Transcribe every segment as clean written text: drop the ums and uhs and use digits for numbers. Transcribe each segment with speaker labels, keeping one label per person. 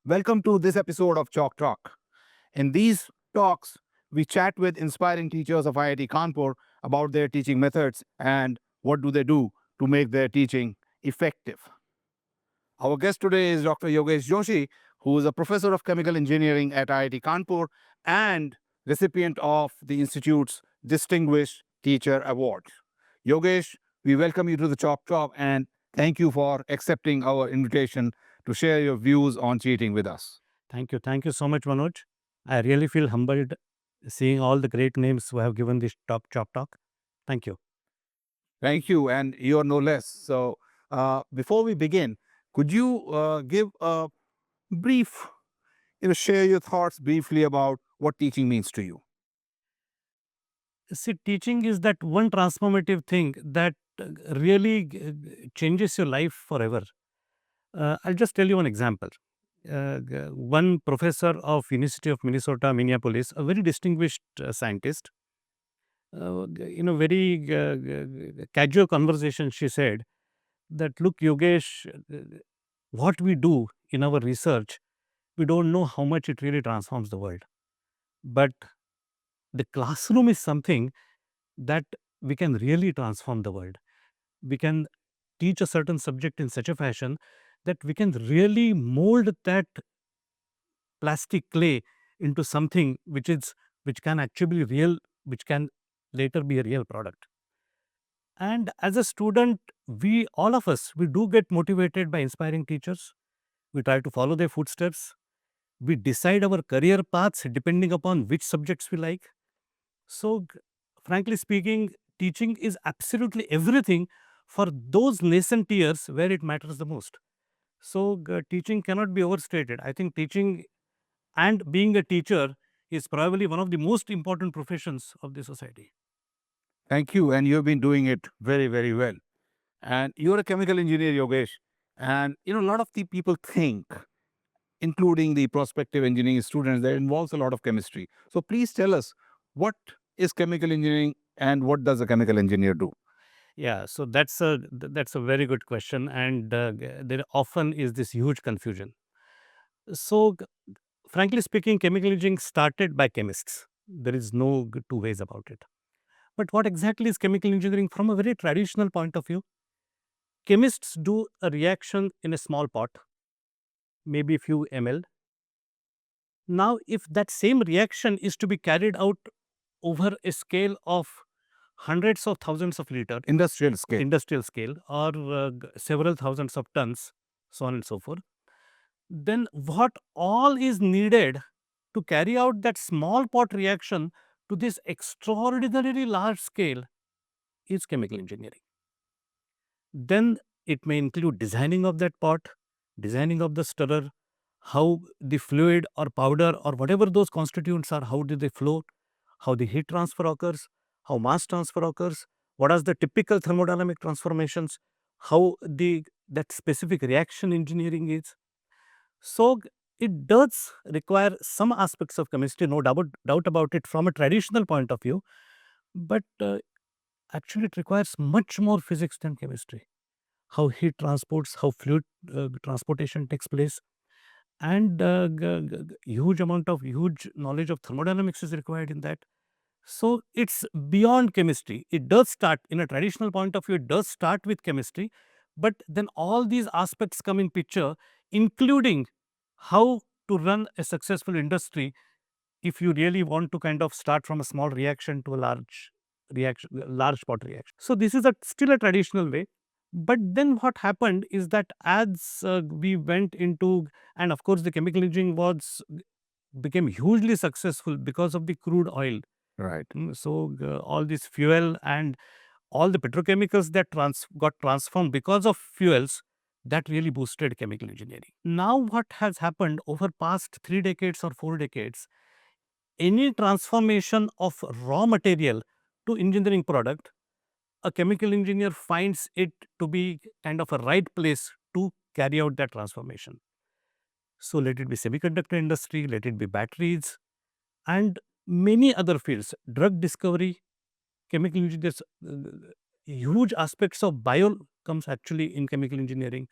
Speaker 1: Welcome to this episode of Chalk Talk. In these talks, we chat with inspiring teachers of IIT Kanpur about their teaching methods and what do they do to make their teaching effective. Our guest today is Dr. Yogesh Joshi, who is a professor of chemical engineering at IIT Kanpur and recipient of the Institute's Distinguished Teacher Award. Yogesh, we welcome you to the Chalk Talk and thank you for accepting our invitation to share your views on cheating with us.
Speaker 2: Thank you. Thank you so much, Manoj. I really feel humbled seeing all the great names who have given this top chop talk. Thank you.
Speaker 1: Thank you, and you're no less. So, before we begin, could you give a brief, share your thoughts briefly about what teaching means to you?
Speaker 2: See, teaching is that one transformative thing that really changes your life forever. I'll just tell you one example. One professor of University of Minnesota, Minneapolis, a very distinguished scientist, in a very casual conversation, she said that, look, Yogesh, what we do in our research, we don't know how much it really transforms the world. But the classroom is something that we can really transform the world. We can teach a certain subject in such a fashion that we can really mold that plastic clay into something which can actually be real, which can later be a real product. And as a student, we all of us we do get motivated by inspiring teachers. We try to follow their footsteps. We decide our career paths depending upon which subjects we like. So, frankly speaking, teaching is absolutely everything for those nascent years where it matters the most. So, teaching cannot be overstated. I think teaching and being a teacher is probably one of the most important professions of the society.
Speaker 1: Thank you, and you've been doing it very, very well. And you're a chemical engineer, Yogesh. And a lot of the people think, including the prospective engineering students, that involves a lot of chemistry. So please tell us, what is chemical engineering and what does a chemical engineer do?
Speaker 2: Yeah, so that's a very good question, and there often is this huge confusion. So, frankly speaking, chemical engineering started by chemists. There is no two ways about it. But what exactly is chemical engineering from a very traditional point of view? Chemists do a reaction in a small pot, maybe a few ml. Now, if that same reaction is to be carried out over a scale of hundreds of thousands of liters,
Speaker 1: Industrial scale.
Speaker 2: industrial scale, or several thousands of tons, so on and so forth, then what all is needed to carry out that small pot reaction to this extraordinarily large scale is chemical engineering. Then it may include designing of that pot, designing of the stirrer, how the fluid or powder or whatever those constituents are, how do they flow, how the heat transfer occurs, how mass transfer occurs, what are the typical thermodynamic transformations, how the that specific reaction engineering is. So it does require some aspects of chemistry, no doubt about it from a traditional point of view, but actually it requires much more physics than chemistry. How heat transports, how fluid transportation takes place, and huge knowledge of thermodynamics is required in that. So it's beyond chemistry. It does start in a traditional point of view. It does start with chemistry, but then all these aspects come in picture, including how to run a successful industry if you really want to kind of start from a small reaction to a large pot reaction. So this is still a traditional way. But then what happened is that as we went into, and of course the chemical engineering was became hugely successful because of the crude oil.
Speaker 1: Right.
Speaker 2: So all this fuel and all the petrochemicals that got transformed because of fuels, that really boosted chemical engineering. Now what has happened over past 3 decades or 4 decades, any transformation of raw material to engineering product, a chemical engineer finds it to be kind of a right place to carry out that transformation. So let it be semiconductor industry, let it be batteries, and many other fields, drug discovery, chemical engineers, huge aspects of bio comes actually in chemical engineering.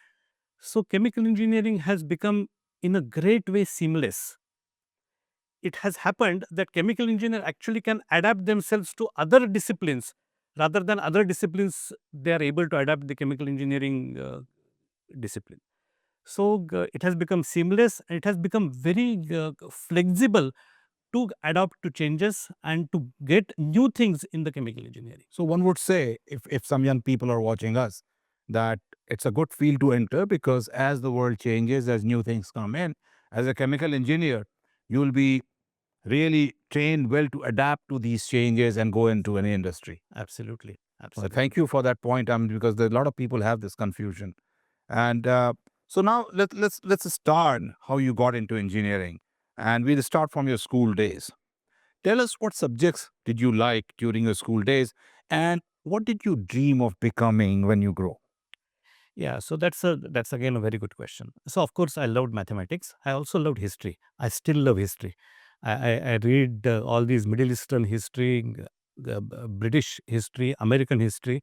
Speaker 2: So chemical engineering has become in a great way seamless. It has happened that chemical engineer actually can adapt themselves to other disciplines rather than other disciplines they are able to adapt the chemical engineering discipline. So it has become seamless and it has become very flexible to adapt to changes and to get new things in the chemical engineering.
Speaker 1: So one would say, if some young people are watching us, that it's a good field to enter because as the world changes, as new things come in, as a chemical engineer, you'll be really trained well to adapt to these changes and go into any industry.
Speaker 2: Absolutely,
Speaker 1: Well,
Speaker 2: absolutely.
Speaker 1: thank you for that point. Because a lot of people have this confusion, and so now let's start how you got into engineering, and we'll start from your school days. Tell us what subjects did you like during your school days, and what did you dream of becoming when you grow?
Speaker 2: Yeah, so that's again a very good question. So of course I loved mathematics. I also loved history. I still love history. I read all these Middle Eastern history, British history, American history,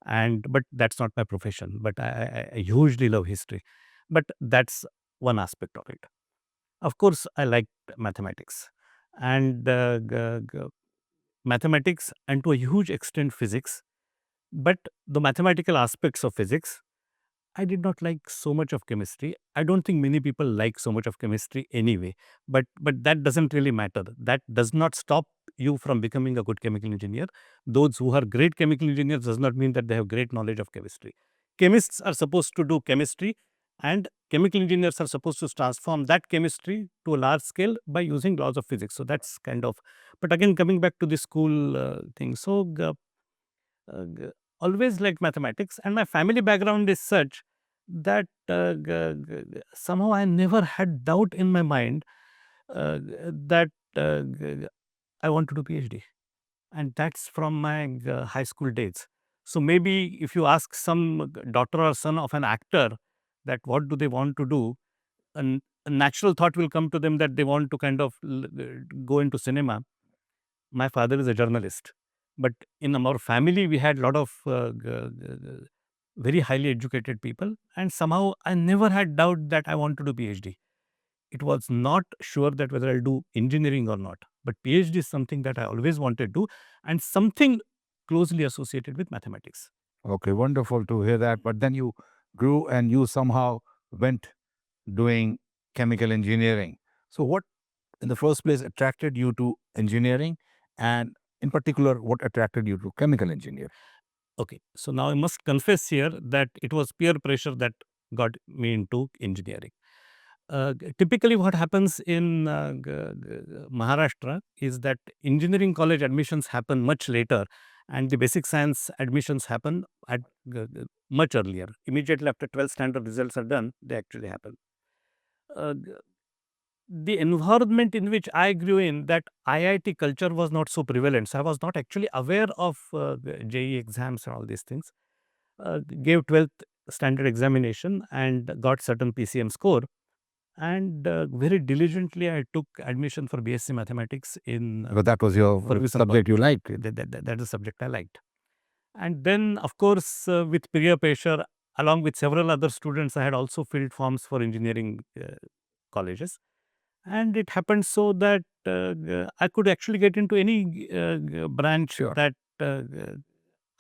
Speaker 2: and but that's not my profession. But I hugely love history. But that's one aspect of it. Of course, I liked mathematics, and mathematics, and to a huge extent physics. But the mathematical aspects of physics, I did not like so much of chemistry. I don't think many people like so much of chemistry anyway. But that doesn't really matter. That does not stop you from becoming a good chemical engineer. Those who are great chemical engineers does not mean that they have great knowledge of chemistry. Chemists are supposed to do chemistry, and chemical engineers are supposed to transform that chemistry to a large scale by using laws of physics. So that's kind of. But again, coming back to the school thing. So always liked mathematics, and my family background is such that somehow I never had doubt in my mind that I want to do PhD, and that's from my high school days. So maybe if you ask some daughter or son of an actor that what do they want to do, a natural thought will come to them that they want to kind of go into cinema. My father is a journalist, but in our family we had a lot of very highly educated people, and somehow I never had doubt that I want to do PhD. It was not sure that whether I'll do engineering or not, but PhD is something that I always wanted to do, and something closely associated with mathematics.
Speaker 1: Okay, wonderful to hear that. But then you grew and you somehow went doing chemical engineering. So, what in the first place attracted you to engineering, and in particular, what attracted you to chemical engineering?
Speaker 2: Okay, so now I must confess here that it was peer pressure that got me into engineering. Typically, what happens in Maharashtra is that engineering college admissions happen much later, and the basic science admissions happen at much earlier. Immediately after 12th standard results are done, they actually happen. Uh, g- the environment in which I grew in, that IIT culture was not so prevalent. So I was not actually aware of the JEE exams and all these things. Gave 12th standard examination and got certain PCM score, and very diligently I took admission for BSc mathematics in
Speaker 1: Because that was your
Speaker 2: Ferguson
Speaker 1: subject
Speaker 2: College.
Speaker 1: you liked.
Speaker 2: That is a subject I liked. And then, of course, with peer pressure, along with several other students, I had also filled forms for engineering colleges. And it happened so that I could actually get into any branch
Speaker 1: Sure.
Speaker 2: that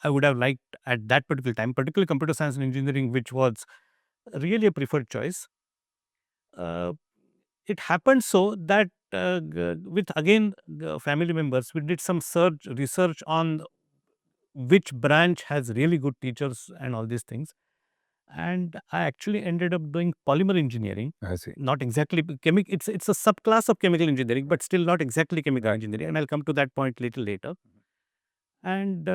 Speaker 2: I would have liked at that particular time, particularly computer science and engineering, which was really a preferred choice. Uh, it happened so that with again family members, we did some search research on which branch has really good teachers and all these things, and I actually ended up doing polymer engineering.
Speaker 1: I see.
Speaker 2: Not exactly chemical, it's a subclass of chemical engineering, but still not exactly chemical engineering, and I'll come to that point little later. And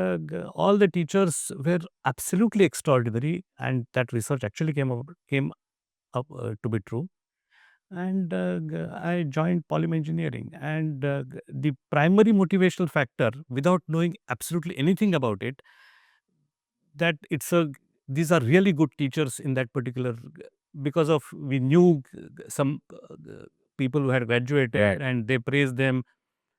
Speaker 2: all the teachers were absolutely extraordinary, and that research actually came up to be true. And I joined polymer engineering. And the primary motivational factor, without knowing absolutely anything about it, that these are really good teachers in that particular, because of we knew some people who had graduated,
Speaker 1: Right.
Speaker 2: and they praised them.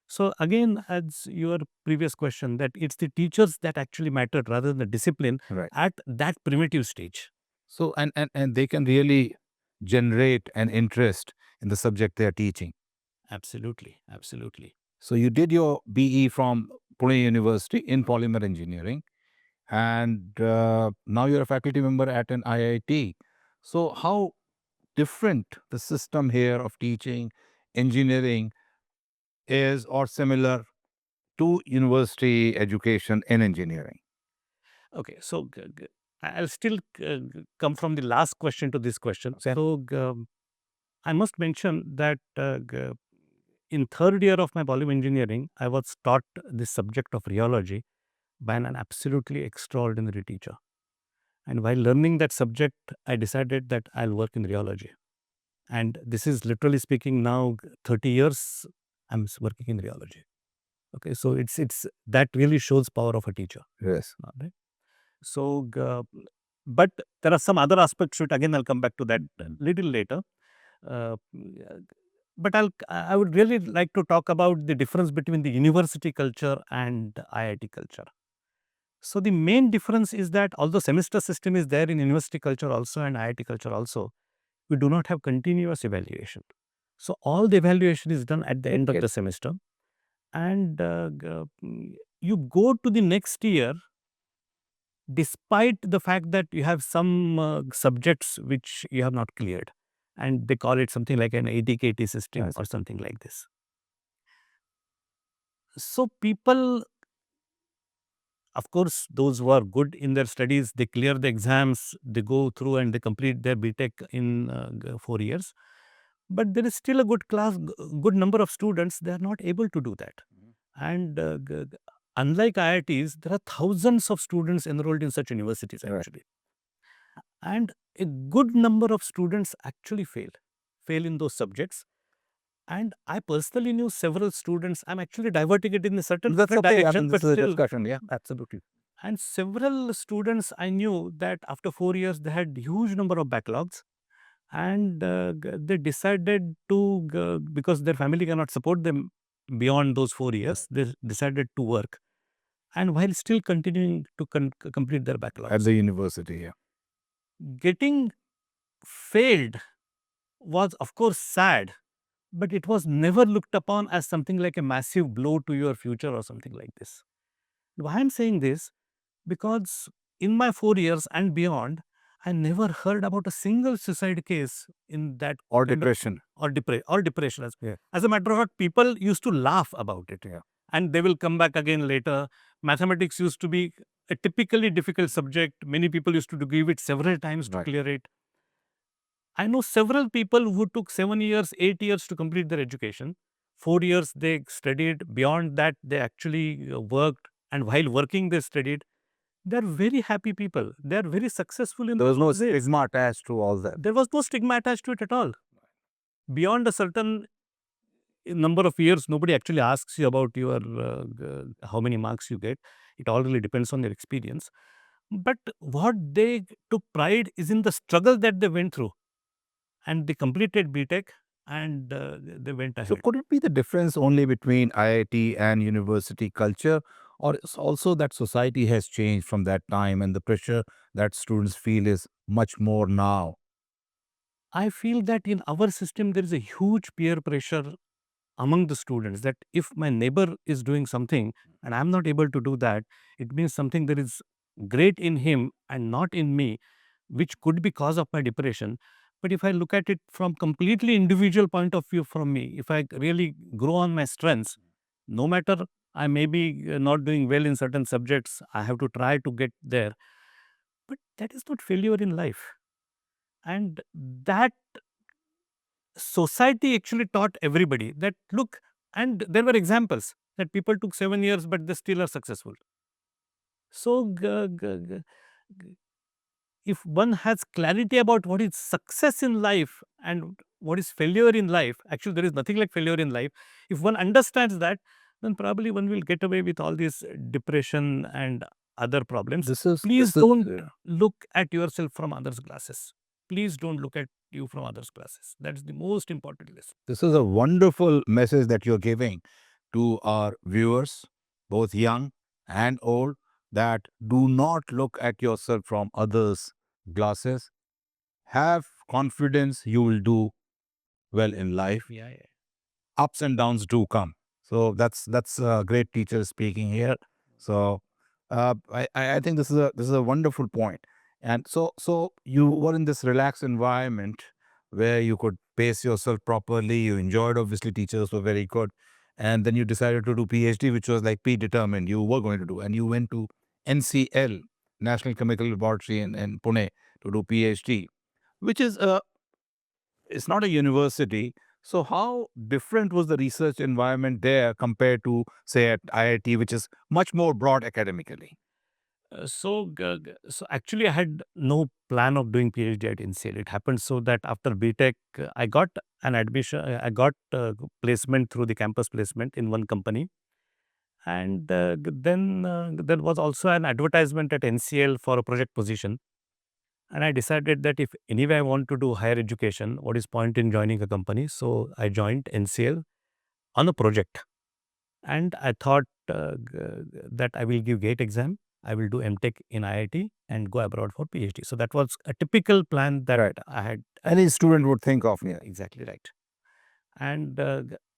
Speaker 2: So again, as your previous question, that it's the teachers that actually mattered rather than the discipline
Speaker 1: Right.
Speaker 2: at that primitive stage.
Speaker 1: So and they can really generate an interest in the subject they are teaching.
Speaker 2: Absolutely, absolutely.
Speaker 1: So you did your BE from Pune University in polymer engineering, and now you're a faculty member at an IIT. So how different the system here of teaching engineering is, or similar to university education in engineering?
Speaker 2: Okay, so I'll still come from the last question to this question.
Speaker 1: Okay.
Speaker 2: So I must mention that in third year of my polymer engineering, I was taught the subject of rheology by an absolutely extraordinary teacher. And while learning that subject, I decided that I'll work in rheology. And this is literally speaking now 30 years I'm working in rheology. Okay, so it's that really shows power of a teacher.
Speaker 1: Yes.
Speaker 2: Right? So, but there are some other aspects to it. Again, I'll come back to that a little later. Uh, but I would really like to talk about the difference between the university culture and IIT culture. So the main difference is that although semester system is there in university culture also and IIT culture also, we do not have continuous evaluation. So all the evaluation is done at the end of the semester, and you go to the next year despite the fact that you have some subjects which you have not cleared, and they call it something like an ATKT system
Speaker 1: Yes.
Speaker 2: or something like this. So people, of course, those who are good in their studies, they clear the exams, they go through and they complete their BTech in 4 years. But there is still a good class, good number of students, they are not able to do that. And unlike IITs, there are thousands of students enrolled in such universities
Speaker 1: Right.
Speaker 2: actually. And a good number of students actually fail in those subjects. And I personally knew several students. I'm actually diverting it in a certain
Speaker 1: That's
Speaker 2: different
Speaker 1: okay. I
Speaker 2: direction,
Speaker 1: mean,
Speaker 2: but
Speaker 1: this is a
Speaker 2: still.
Speaker 1: discussion. Yeah, absolutely.
Speaker 2: And several students I knew that after 4 years they had huge number of backlogs, and they decided to because their family cannot support them beyond those 4 years. They decided to work, and while still continuing to complete their
Speaker 1: At
Speaker 2: backlogs.
Speaker 1: the university, yeah.
Speaker 2: Getting failed was of course sad, but it was never looked upon as something like a massive blow to your future or something like this. Why I'm saying this? Because in my 4 years and beyond, I never heard about a single suicide case in that
Speaker 1: Or
Speaker 2: kind of-
Speaker 1: depression.
Speaker 2: or depression.
Speaker 1: Yeah.
Speaker 2: As a matter of fact, people used to laugh about it,
Speaker 1: Yeah.
Speaker 2: and they will come back again later. Mathematics used to be a typically difficult subject. Many people used to give it several times to
Speaker 1: Right.
Speaker 2: clear it. I know several people who took 7 years, 8 years to complete their education. 4 years they studied. Beyond that, they actually worked, and while working, they studied. They're very happy people. They're very successful in
Speaker 1: There was no
Speaker 2: ways.
Speaker 1: stigma attached to all that.
Speaker 2: There was no stigma attached to it at all. Beyond a certain number of years, nobody actually asks you about your how many marks you get. It all really depends on your experience. But what they took pride is in the struggle that they went through, and they completed BTech, and they went
Speaker 1: So
Speaker 2: ahead.
Speaker 1: could it be the difference only between IIT and university culture, or it's also that society has changed from that time and the pressure that students feel is much more now?
Speaker 2: I feel that in our system there is a huge peer pressure among the students, that if my neighbor is doing something and I'm not able to do that, it means something that is great in him and not in me, which could be cause of my depression. But if I look at it from completely individual point of view from me, if I really grow on my strengths, no matter I may be not doing well in certain subjects, I have to try to get there. But that is not failure in life. And that society actually taught everybody that look, and there were examples that people took 7 years but they still are successful. So if one has clarity about what is success in life and what is failure in life, actually there is nothing like failure in life. If one understands that, then probably one will get away with all this depression and other problems. Please don't look at yourself from others' glasses. Please don't look at you from others' glasses. That's the most important lesson.
Speaker 1: This is a wonderful message that you're giving to our viewers, both young and old, that do not look at yourself from others' glasses. Have confidence, you will do well in life.
Speaker 2: Yeah, yeah.
Speaker 1: Ups and downs do come. So that's a great teacher speaking here. So I think this is a wonderful point. And so you were in this relaxed environment where you could pace yourself properly. You enjoyed, obviously, teachers were very good, and then you decided to do PhD, which was like predetermined. You were going to do, and you went to NCL, National Chemical Laboratory in Pune, to do PhD, which is a it's not a university. So how different was the research environment there compared to, say, at IIT, which is much more broad academically?
Speaker 2: So actually, I had no plan of doing PhD at NCL. It happened so that after BTech, I got an admission. I got placement through the campus placement in one company, and then there was also an advertisement at NCL for a project position. And I decided that if anyway I want to do higher education, what is point in joining a company? So I joined NCL on a project, and I thought that I will give GATE exam. I will do MTech in IIT and go abroad for PhD. So that was a typical plan that
Speaker 1: Right.
Speaker 2: I had.
Speaker 1: Any student would think of, yeah.
Speaker 2: Exactly right. And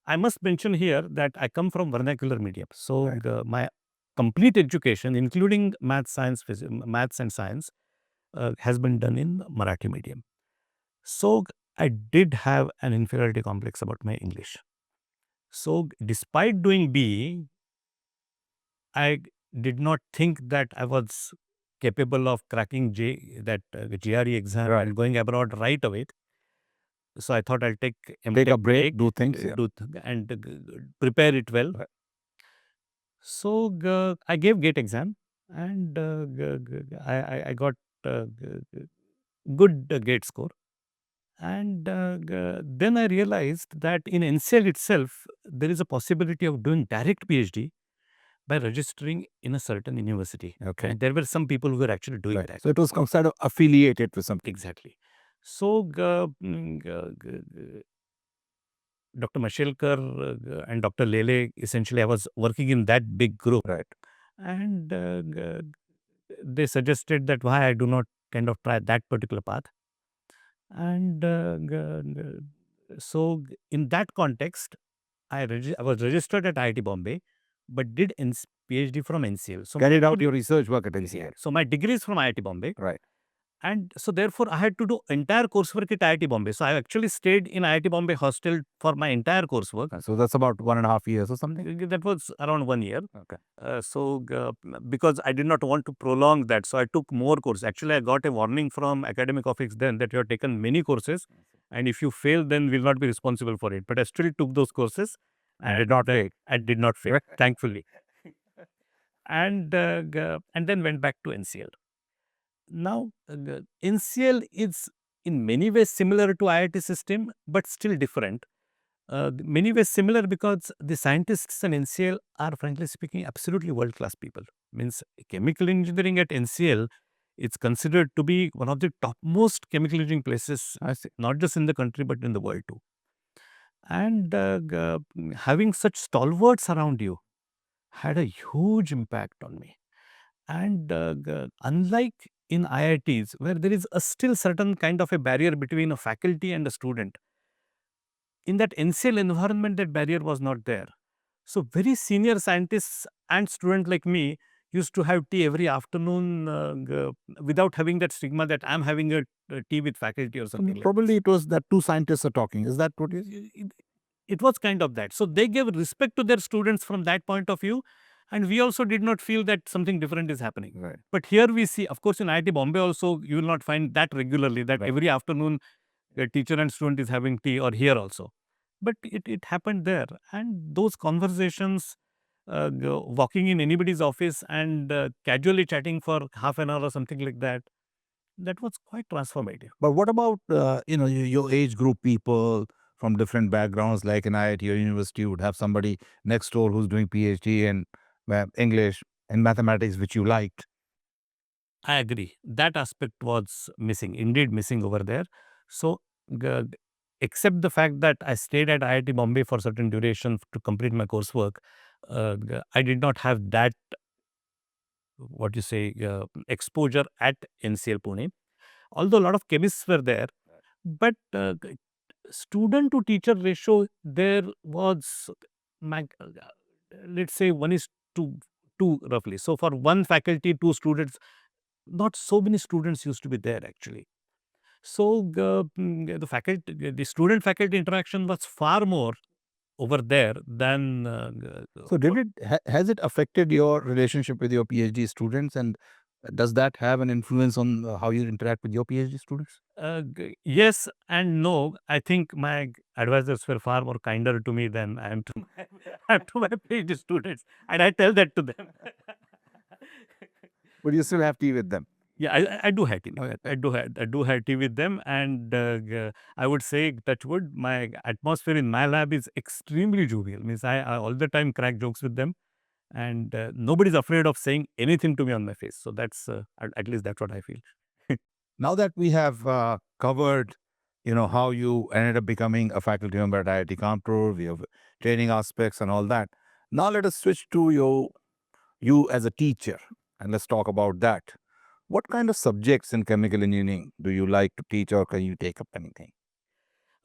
Speaker 2: I must mention here that I come from vernacular medium. So
Speaker 1: Right.
Speaker 2: my complete education, including maths and science, has been done in Marathi medium. So I did have an inferiority complex about my English. So despite doing BE, I did not think that I was capable of cracking GRE exam
Speaker 1: Right.
Speaker 2: and going abroad right away. So I thought I'll take
Speaker 1: Take a
Speaker 2: MTech
Speaker 1: break, do things, yeah.
Speaker 2: and prepare it well.
Speaker 1: Right.
Speaker 2: So I gave GATE exam, and I got good GATE score. And then I realized that in NCL itself, there is a possibility of doing direct PhD by registering in a certain university.
Speaker 1: Okay.
Speaker 2: And there were some people who were actually doing
Speaker 1: Right.
Speaker 2: that.
Speaker 1: So it was kind of affiliated with something.
Speaker 2: Exactly. So Dr. Mashelkar and Dr. Lele, essentially, I was working in that big group.
Speaker 1: Right.
Speaker 2: And they suggested that why I do not kind of try that particular path. And so in that context, I was registered at IIT Bombay, but did PhD from NCL. So
Speaker 1: Carried out your research work at NCL.
Speaker 2: so my degree is from IIT Bombay.
Speaker 1: Right.
Speaker 2: And so therefore, I had to do entire coursework at IIT Bombay. So I actually stayed in IIT Bombay hostel for my entire coursework.
Speaker 1: So that's about 1.5 years or something.
Speaker 2: That was around 1 year.
Speaker 1: Okay.
Speaker 2: Because I did not want to prolong that, so I took more courses. Actually, I got a warning from academic office then that you have taken many courses, and if you fail, then we'll not be responsible for it. But I still took those courses.
Speaker 1: And did not take.
Speaker 2: I did not fail, thankfully. And then went back to NCL. Now, NCL is in many ways similar to IIT system, but still different. Many ways similar because the scientists in NCL are, frankly speaking, absolutely world-class people. Means chemical engineering at NCL, it's considered to be one of the topmost chemical engineering places,
Speaker 1: I see.
Speaker 2: not just in the country, but in the world too. And having such stalwarts around you had a huge impact on me. And unlike in IITs, where there is a still certain kind of a barrier between a faculty and a student, in that NCL environment, that barrier was not there. So very senior scientists and students like me used to have tea every afternoon without having that stigma that I'm having a tea with faculty or something like
Speaker 1: Probably it was that two scientists are talking. Is that what it is?
Speaker 2: it was kind of that. So they gave respect to their students from that point of view. And we also did not feel that something different is happening.
Speaker 1: Right.
Speaker 2: But here we see, of course, in IIT Bombay also, you will not find that regularly, that
Speaker 1: Right.
Speaker 2: every afternoon a teacher and student is having tea, or here also. But it happened there. And those conversations, walking in anybody's office and casually chatting for half an hour or something like that, that was quite transformative.
Speaker 1: But what about your age group people from different backgrounds? Like in IIT or university, you would have somebody next door who's doing PhD in English and mathematics, which you liked.
Speaker 2: I agree. That aspect was missing, indeed missing over there. So, g- except the fact that I stayed at IIT Bombay for certain duration to complete my coursework, I did not have that, what you say, exposure at NCL Pune. Although a lot of chemists were there, But student to teacher ratio there was, let's say, 1 is to 2 roughly. So for one faculty, 2 students, not so many students used to be there actually. So the student faculty interaction was far more over there than
Speaker 1: So did it has it affected your relationship with your PhD students, and does that have an influence on how you interact with your PhD students?
Speaker 2: yes and no. I think my advisors were far more kinder to me than I am to my, I am to my PhD students, and I tell that to them.
Speaker 1: But you still have tea with them.
Speaker 2: Yeah, I do have tea.
Speaker 1: Okay.
Speaker 2: I do have tea with them, and I would say, touch wood, my atmosphere in my lab is extremely jovial. Means I all the time crack jokes with them, and nobody's afraid of saying anything to me on my face. So that's at least that's what I feel.
Speaker 1: Now that we have covered, how you ended up becoming a faculty member at IIT Kanpur, we have training aspects and all that. Now let us switch to you as a teacher, and let's talk about that. What kind of subjects in chemical engineering do you like to teach, or can you take up anything?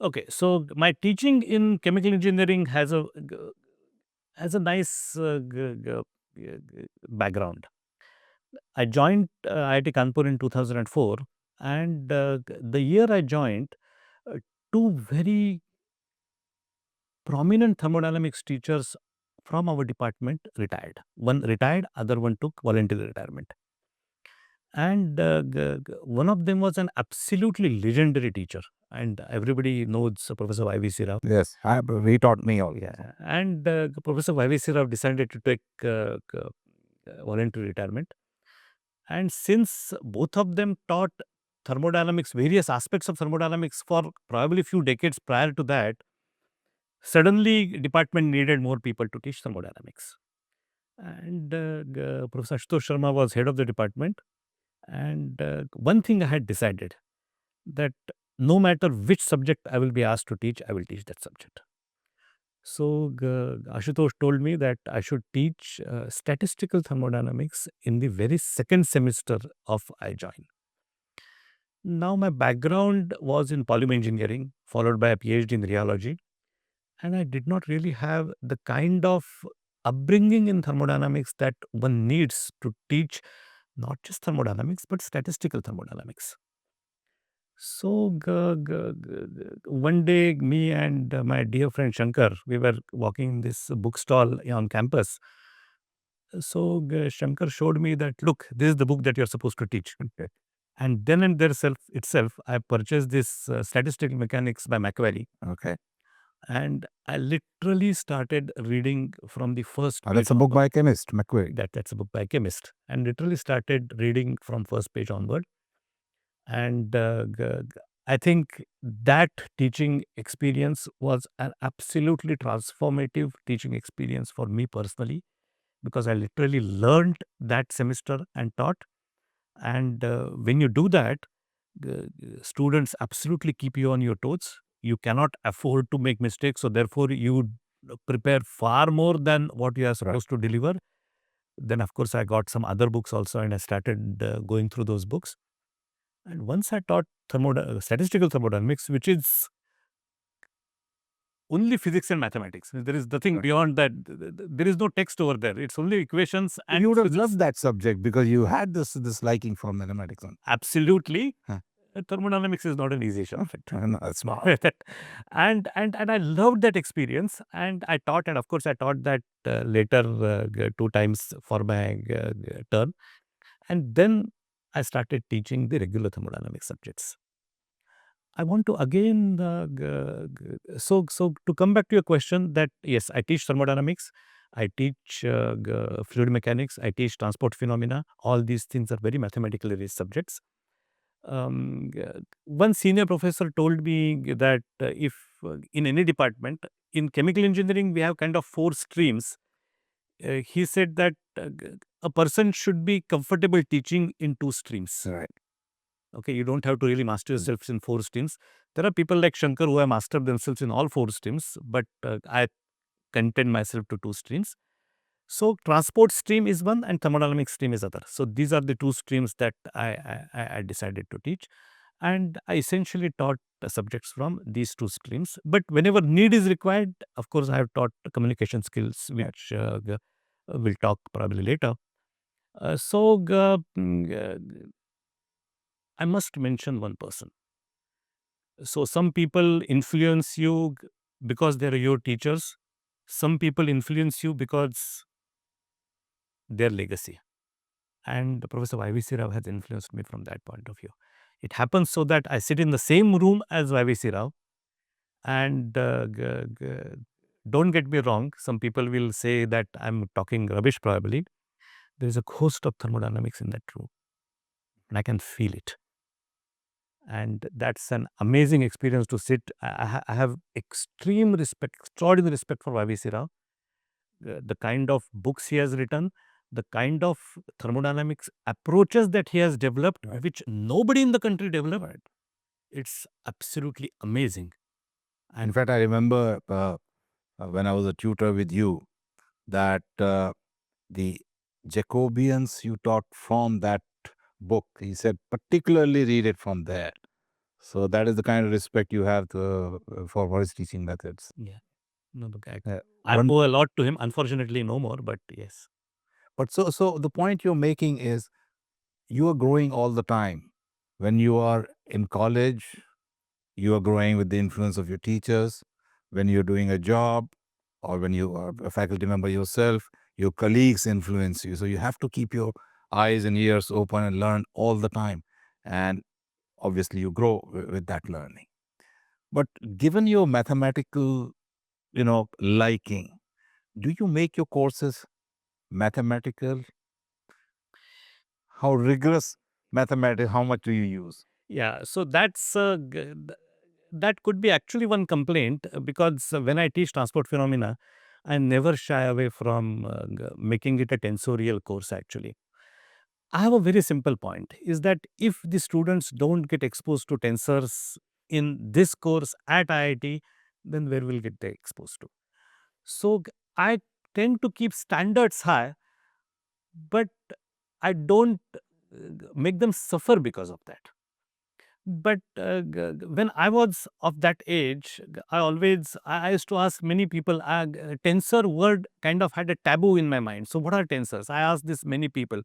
Speaker 2: Okay, so my teaching in chemical engineering has a nice background. I joined IIT Kanpur in 2004, and the year I joined, uh, two very prominent thermodynamics teachers from our department retired. One retired, other one took voluntary retirement. And one of them was an absolutely legendary teacher, and everybody knows Professor Y.V.C. Rao.
Speaker 1: Yes, he taught me all.
Speaker 2: Yeah, and Professor Y.V.C. Rao decided to take voluntary retirement. And since both of them taught thermodynamics, various aspects of thermodynamics for probably a few decades prior to that, suddenly department needed more people to teach thermodynamics. And Professor Ashutosh Sharma was head of the department. And one thing I had decided, that no matter which subject I will be asked to teach, I will teach that subject. So Ashutosh told me that I should teach statistical thermodynamics in the very second semester of I join. Now my background was in polymer engineering, followed by a PhD in rheology, and I did not really have the kind of upbringing in thermodynamics that one needs to teach not just thermodynamics but statistical thermodynamics. So one day, me and my dear friend Shankar, we were walking in this bookstall on campus. So Shankar showed me that, look, this is the book that you're supposed to teach. Okay. And then and there itself, I purchased this Statistical Mechanics by Machiavelli.
Speaker 1: Okay.
Speaker 2: And I literally started reading from the first page.
Speaker 1: That's a book by a chemist, Macquarie.
Speaker 2: That's a book by a chemist. And literally started reading from first page onward. And I think that teaching experience was an absolutely transformative teaching experience for me personally, because I literally learned that semester and taught. And when you do that, students absolutely keep you on your toes. You cannot afford to make mistakes, so therefore you prepare far more than what you are supposed to deliver. Then, of course, I got some other books also, and I started going through those books. And once I taught statistical thermodynamics, which is only physics and mathematics. There is nothing
Speaker 1: Right.
Speaker 2: beyond that. There is no text over there. It's only equations and
Speaker 1: You would have
Speaker 2: physics.
Speaker 1: loved that subject because you had this liking for mathematics.
Speaker 2: Absolutely.
Speaker 1: Huh.
Speaker 2: Thermodynamics is not an easy subject.
Speaker 1: No, it's not.
Speaker 2: And I loved that experience, and I taught, and of course I taught that later 2 times for my term. And then I started teaching the regular thermodynamics subjects. I want to again, so to come back to your question, that yes, I teach thermodynamics, I teach fluid mechanics, I teach transport phenomena. All these things are very mathematically rich subjects. One senior professor told me that if in any department, in chemical engineering, we have kind of 4 streams. He said that a person should be comfortable teaching in 2 streams.
Speaker 1: Right.
Speaker 2: Okay, you don't have to really master yourself in 4 streams. There are people like Shankar who have mastered themselves in all 4 streams, but I contain myself to 2 streams. So transport stream is one and thermodynamic stream is other. So these are the 2 streams that I decided to teach. And I essentially taught subjects from these two streams. But whenever need is required, of course, I have taught communication skills, which we'll talk probably later. I must mention one person. So some people influence you because they're your teachers. Some people influence you because their legacy. And Professor YVC Rao has influenced me from that point of view. It happens so that I sit in the same room as YVC Rao. And don't get me wrong, some people will say that I'm talking rubbish probably. There is a host of thermodynamics in that room, and I can feel it. And that's an amazing experience to sit. I have extreme respect, extraordinary respect for YVC Rao, the kind of books he has written, the kind of thermodynamics approaches that he has developed, which nobody in the country developed. It's absolutely amazing.
Speaker 1: In fact, I remember when I was a tutor with you that the Jacobians you taught from that book, he said, particularly read it from there. So that is the kind of respect you have for his teaching methods.
Speaker 2: Yeah. No, look,
Speaker 1: Uh,
Speaker 2: I
Speaker 1: one-
Speaker 2: owe a lot to him. Unfortunately, no more, but yes.
Speaker 1: But so the point you're making is you are growing all the time. When you are in college, you are growing with the influence of your teachers. When you're doing a job or when you are a faculty member yourself, your colleagues influence you. So you have to keep your eyes and ears open and learn all the time. And obviously you grow with that learning. But given your mathematical, liking, do you make your courses mathematical? How rigorous mathematics, how much do you use?
Speaker 2: Yeah, so that could be actually one complaint because when I teach transport phenomena, I never shy away from making it a tensorial course actually. I have a very simple point is that if the students don't get exposed to tensors in this course at IIT, then where will get they exposed to? So I tend to keep standards high, but I don't make them suffer because of that. But when I was of that age, I used to ask many people. Tensor word kind of had a taboo in my mind. So what are tensors? I asked this many people,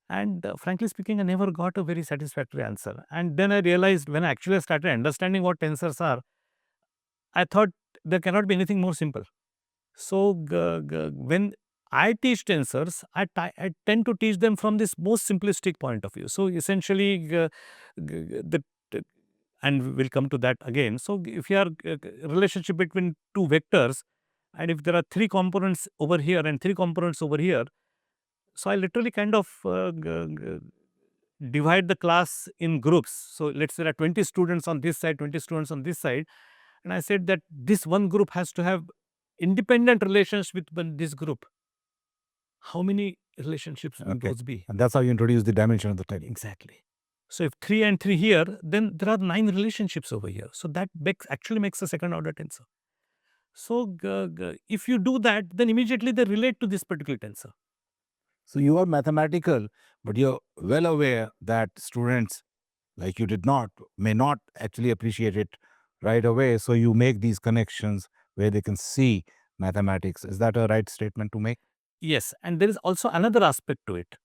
Speaker 2: and frankly speaking, I never got a very satisfactory answer. And then I realized when I actually started understanding what tensors are, I thought there cannot be anything more simple. So when I teach tensors, I tend to teach them from this most simplistic point of view. So essentially, the and we'll come to that again. So if you are relationship between two vectors, and if there are three components over here and three components over here, so I literally kind of divide the class in groups. So let's say there are 20 students on this side, 20 students on this side, and I said that this one group has to have independent relations with this group. How many relationships will those be?
Speaker 1: And that's how you introduce the dimension of the technique.
Speaker 2: Exactly. So if 3 and 3 here, then there are 9 relationships over here. So that actually makes a second order tensor. So if you do that, then immediately they relate to this particular tensor.
Speaker 1: So you are mathematical, but you're well aware that students like you may not actually appreciate it right away. So you make these connections where they can see mathematics. Is that a right statement to make?
Speaker 2: Yes, and there is also another aspect to it.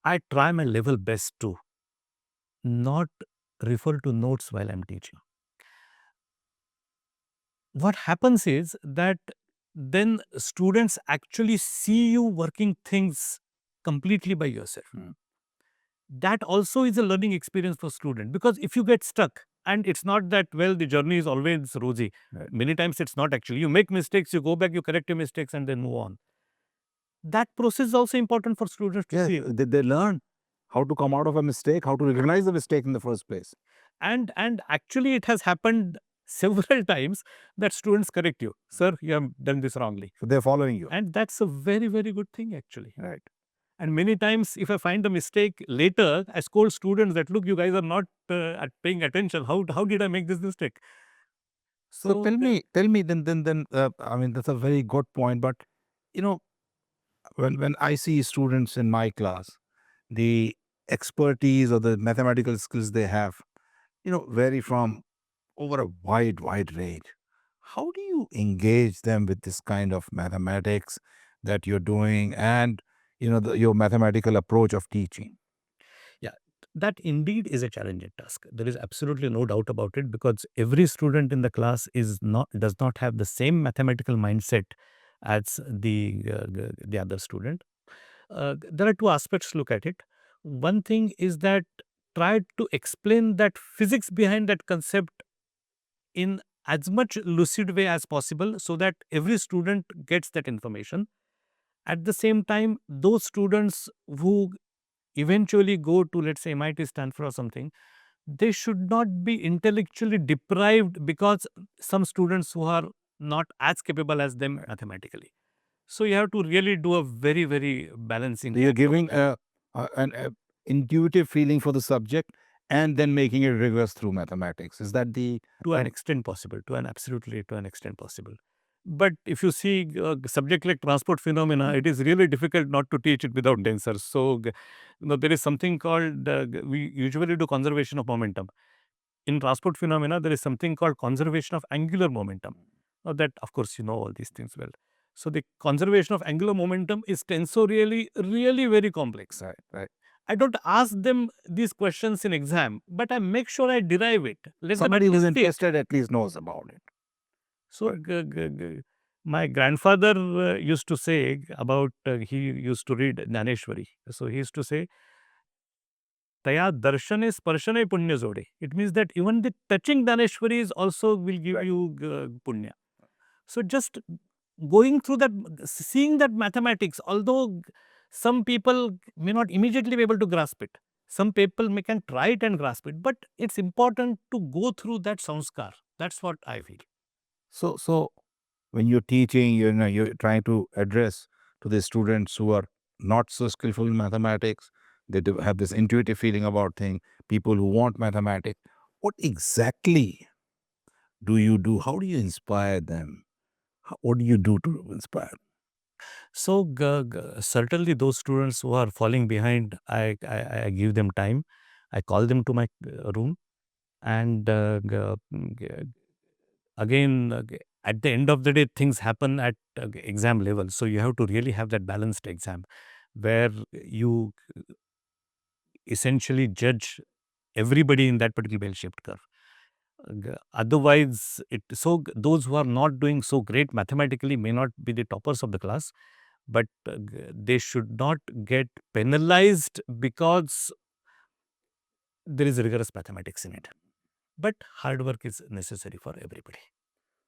Speaker 2: I try my level best to not refer to notes while I'm teaching. What happens is that then students actually see you working things completely by yourself. That also is a learning experience for student, because if you get stuck, and it's not that, well, the journey is always rosy.
Speaker 1: Right.
Speaker 2: Many times it's not actually. You make mistakes, you go back, you correct your mistakes, and then move on. That process is also important for students to see.
Speaker 1: They learn how to come out of a mistake, how to recognize the mistake in the first place.
Speaker 2: And actually it has happened several times that students correct you. Sir, you have done this wrongly.
Speaker 1: So they're following you.
Speaker 2: And that's a very, very good thing actually.
Speaker 1: Right.
Speaker 2: And many times, if I find a mistake later, I scold students that, look, you guys are not paying attention. How did I make this mistake?
Speaker 1: So tell me, then. I mean, that's a very good point. But you know, when I see students in my class, the expertise or the mathematical skills they have, vary from over a wide range. How do you engage them with this kind of mathematics that you're doing, and your mathematical approach of teaching?
Speaker 2: Yeah, that indeed is a challenging task. There is absolutely no doubt about it, because every student in the class does not have the same mathematical mindset as the other student. There are two aspects to look at it. One thing is that try to explain that physics behind that concept in as much lucid way as possible, so that every student gets that information. At the same time, those students who eventually go to, let's say, MIT, Stanford or something, they should not be intellectually deprived because some students who are not as capable as them mathematically. So you have to really do a very balancing
Speaker 1: So you're
Speaker 2: act over
Speaker 1: giving
Speaker 2: there.
Speaker 1: an intuitive feeling for the subject and then making it rigorous through mathematics. Is that the
Speaker 2: To an extent possible, to an extent possible. But if you see a subject like transport phenomena, it is really difficult not to teach it without tensors. So, there is something called, we usually do conservation of momentum. In transport phenomena, there is something called conservation of angular momentum. Now that, of course, you know all these things well. So the conservation of angular momentum is tensorially really very complex.
Speaker 1: right, right?
Speaker 2: I don't ask them these questions in exam, but I make sure I derive it. Let them at
Speaker 1: Somebody who's
Speaker 2: least see it.
Speaker 1: interested at least knows about it.
Speaker 2: So,
Speaker 1: Right.
Speaker 2: my grandfather used to say about, he used to read Jnaneshwari. So he used to say, Taya darshane sparshane punya zode. It means that even the touching Jnaneshwari is also will give you punya. So just going through that, seeing that mathematics, although some people may not immediately be able to grasp it, some people may can try it and grasp it, but it's important to go through that sanskar. That's what I feel.
Speaker 1: So when you're teaching, you're trying to address to the students who are not so skillful in mathematics. They do have this intuitive feeling about things. People who want mathematics. What exactly do you do? How do you inspire them? What do you do to inspire?
Speaker 2: So certainly those students who are falling behind, I give them time. I call them to my room, and again, at the end of the day, things happen at exam level. So you have to really have that balanced exam where you essentially judge everybody in that particular bell-shaped curve. Otherwise, those who are not doing so great mathematically may not be the toppers of the class, but they should not get penalized because there is rigorous mathematics in it. But hard work is necessary for everybody.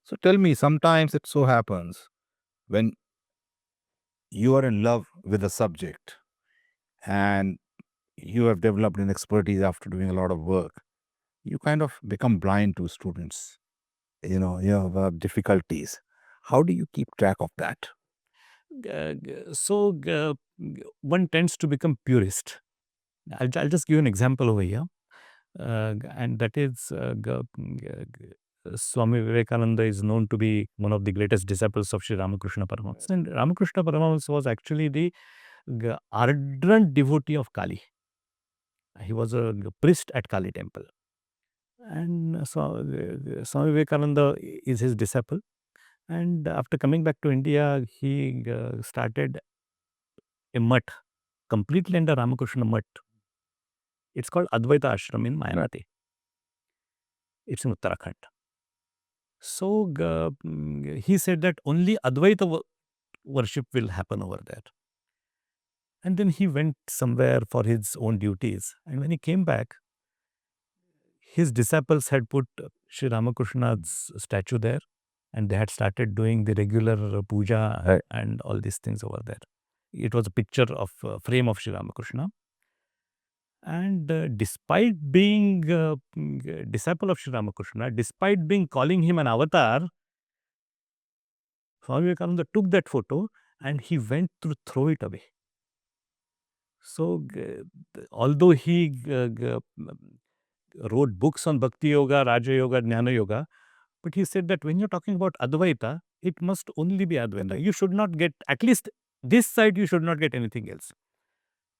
Speaker 1: So tell me, sometimes it so happens when you are in love with a subject and you have developed an expertise after doing a lot of work, you kind of become blind to students. You have difficulties. How do you keep track of that?
Speaker 2: One tends to become purist. I'll just give you an example over here, and that is Swami Vivekananda is known to be one of the greatest disciples of Sri Ramakrishna Paramahamsa. And Ramakrishna Paramahamsa was actually the ardent devotee of Kali. He was a priest at Kali temple. And so Swami Vivekananda is his disciple. And after coming back to India, he started a mutt, completely under Ramakrishna mutt. It's called Advaita Ashram in Mayanati. It's in Uttarakhand. So he said that only Advaita worship will happen over there. And then he went somewhere for his own duties. And when he came back, his disciples had put Sri Ramakrishna's statue there, and they had started doing the regular puja
Speaker 1: Right.
Speaker 2: and all these things over there. It was a picture of frame of Sri Ramakrishna. And despite being disciple of Sri Ramakrishna, despite being calling him an avatar, Swami Vivekananda took that photo and he went to throw it away. So, although he wrote books on Bhakti Yoga, Raja Yoga, Jnana Yoga, but he said that when you're talking about Advaita, it must only be Advaita. You should not get, at least this side, you should not get anything else.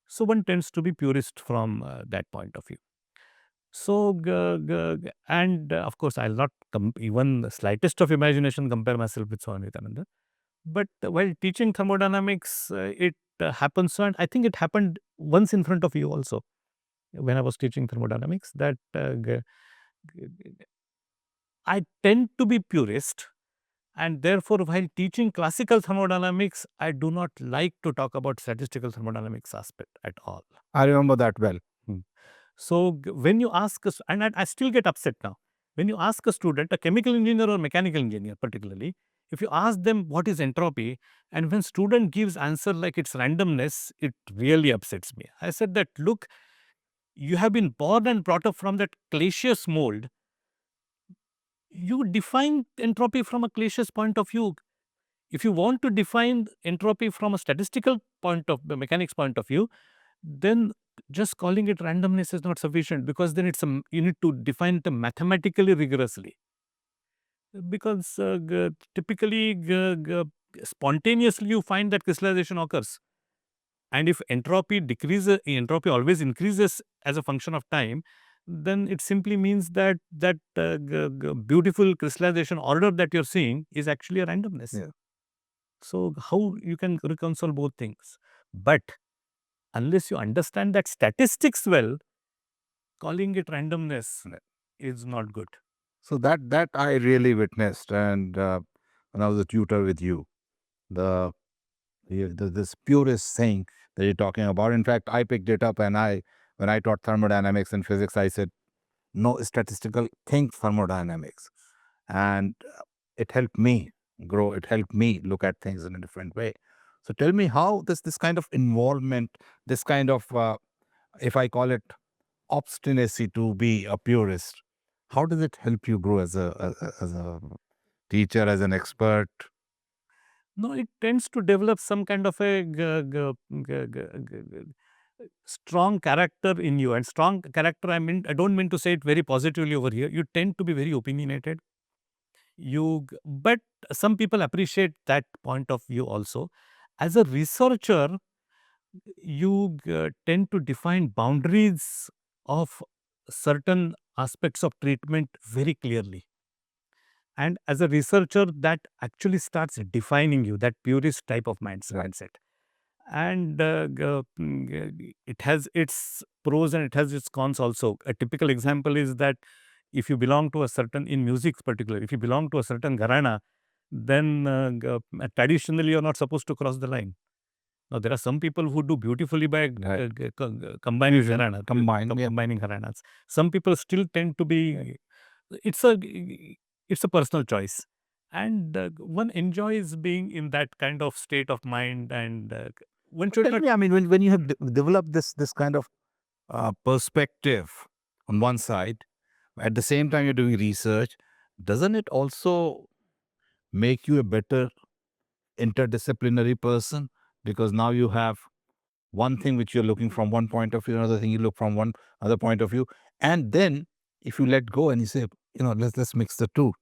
Speaker 2: So one tends to be purist from that point of view. So, and of course, I'll not even the slightest of imagination compare myself with Swami Vivekananda. But while teaching thermodynamics, it happens. So, and I think it happened once in front of you also when I was teaching thermodynamics. That I tend to be purist, and therefore, while teaching classical thermodynamics, I do not like to talk about statistical thermodynamics aspect at all.
Speaker 1: I remember that well.
Speaker 2: Hmm. So when you ask us, and I still get upset now, when you ask a student, a chemical engineer or mechanical engineer particularly, if you ask them what is entropy, and when student gives answer like it's randomness, it really upsets me. I said that, look, you have been born and brought up from that glacious mold. You define entropy from a glacious point of view. If you want to define entropy from a statistical point of the mechanics point of view, then just calling it randomness is not sufficient, because then you need to define it mathematically rigorously. Because typically, spontaneously, you find that crystallization occurs. And if entropy decreases, entropy always increases as a function of time, then it simply means that beautiful crystallization order that you're seeing is actually a randomness.
Speaker 1: Yeah.
Speaker 2: So how you can reconcile both things? But unless you understand that statistics well, calling it randomness is not good.
Speaker 1: So that I really witnessed, and when I was a tutor with you, the, this purist thing that you're talking about. In fact, I picked it up, and when I taught thermodynamics and physics, I said no statistical, think thermodynamics, and it helped me grow. It helped me look at things in a different way. So tell me how this kind of involvement, this kind of if I call it obstinacy to be a purist, how does it help you grow as a teacher, as an expert?
Speaker 2: No, it tends to develop some kind of a strong character in you. And strong character, I don't mean to say it very positively over here. You tend to be very opinionated. But some people appreciate that point of view also. As a researcher, you tend to define boundaries of certain aspects of treatment very clearly. And as a researcher, that actually starts defining you, that purist type of mindset. And it has its pros and it has its cons also. A typical example is that if you belong to a certain, in music particularly, if you belong to a certain gharana, then traditionally you're not supposed to cross the line. Now, there are some people who do beautifully by
Speaker 1: Right.
Speaker 2: combining
Speaker 1: Fusion,
Speaker 2: gharanas,
Speaker 1: combine, yeah.
Speaker 2: combining gharanas. Some people still tend to be, it's a it's a personal choice, and one enjoys being in that kind of state of mind, and one should
Speaker 1: Tell
Speaker 2: not.
Speaker 1: me, I mean, when you have developed this kind of perspective on one side, at the same time you're doing research, doesn't it also make you a better interdisciplinary person? Because now you have one thing which you're looking from one point of view, another thing you look from one other point of view, and then if you let go and you say, let's mix the two,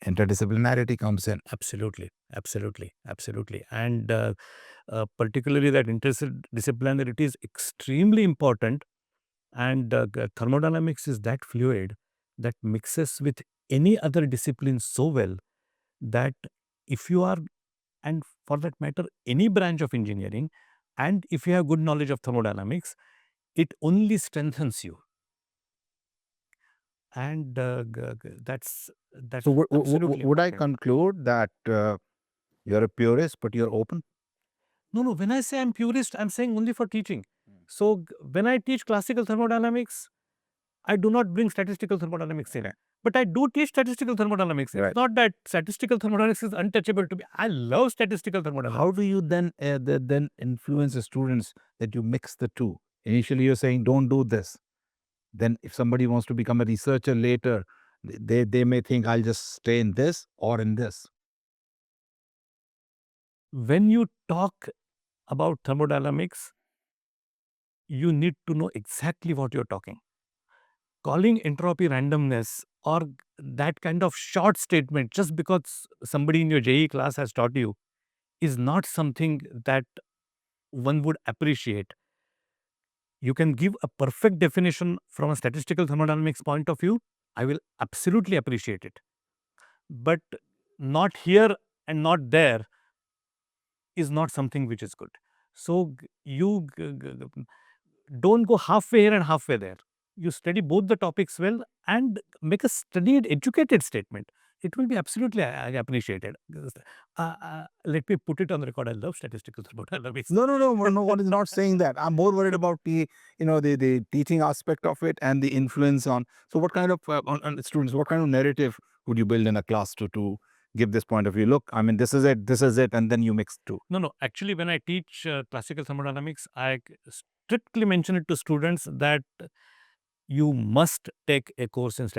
Speaker 1: interdisciplinarity comes in.
Speaker 2: Absolutely, absolutely, absolutely, and particularly that interdisciplinarity is extremely important. And thermodynamics is that fluid that mixes with any other discipline so well that if you are, and for that matter, any branch of engineering, and if you have good knowledge of thermodynamics, it only strengthens you. And that's
Speaker 1: So
Speaker 2: absolutely
Speaker 1: would I
Speaker 2: important.
Speaker 1: conclude that you're a purist, but you're open?
Speaker 2: No, no. When I say I'm purist, I'm saying only for teaching. So when I teach classical thermodynamics, I do not bring statistical thermodynamics in.
Speaker 1: Okay.
Speaker 2: But I do teach statistical thermodynamics. It's
Speaker 1: Right.
Speaker 2: not that statistical thermodynamics is untouchable to me. I love statistical thermodynamics.
Speaker 1: How do you then influence the students that you mix the two? Initially, you're saying don't do this. Then, if somebody wants to become a researcher later, they may think I'll just stay in this or in this.
Speaker 2: When you talk about thermodynamics, you need to know exactly what you're talking. Calling entropy randomness or that kind of short statement just because somebody in your JE class has taught you is not something that one would appreciate. You can give a perfect definition from a statistical thermodynamics point of view. I will absolutely appreciate it. But not here and not there is not something which is good. So you don't go halfway here and halfway there. You study both the topics well and make a studied, educated statement. It will be absolutely appreciated. Let me put it on the record. I love statistical thermodynamics.
Speaker 1: No one is not saying that. I'm more worried about the teaching aspect of it and the influence on. So what kind of on students? What kind of narrative would you build in a class to give this point of view? Look, I mean, this is it, and then you mix two.
Speaker 2: No. Actually, when I teach classical thermodynamics, I strictly mention it to students that you must take a course in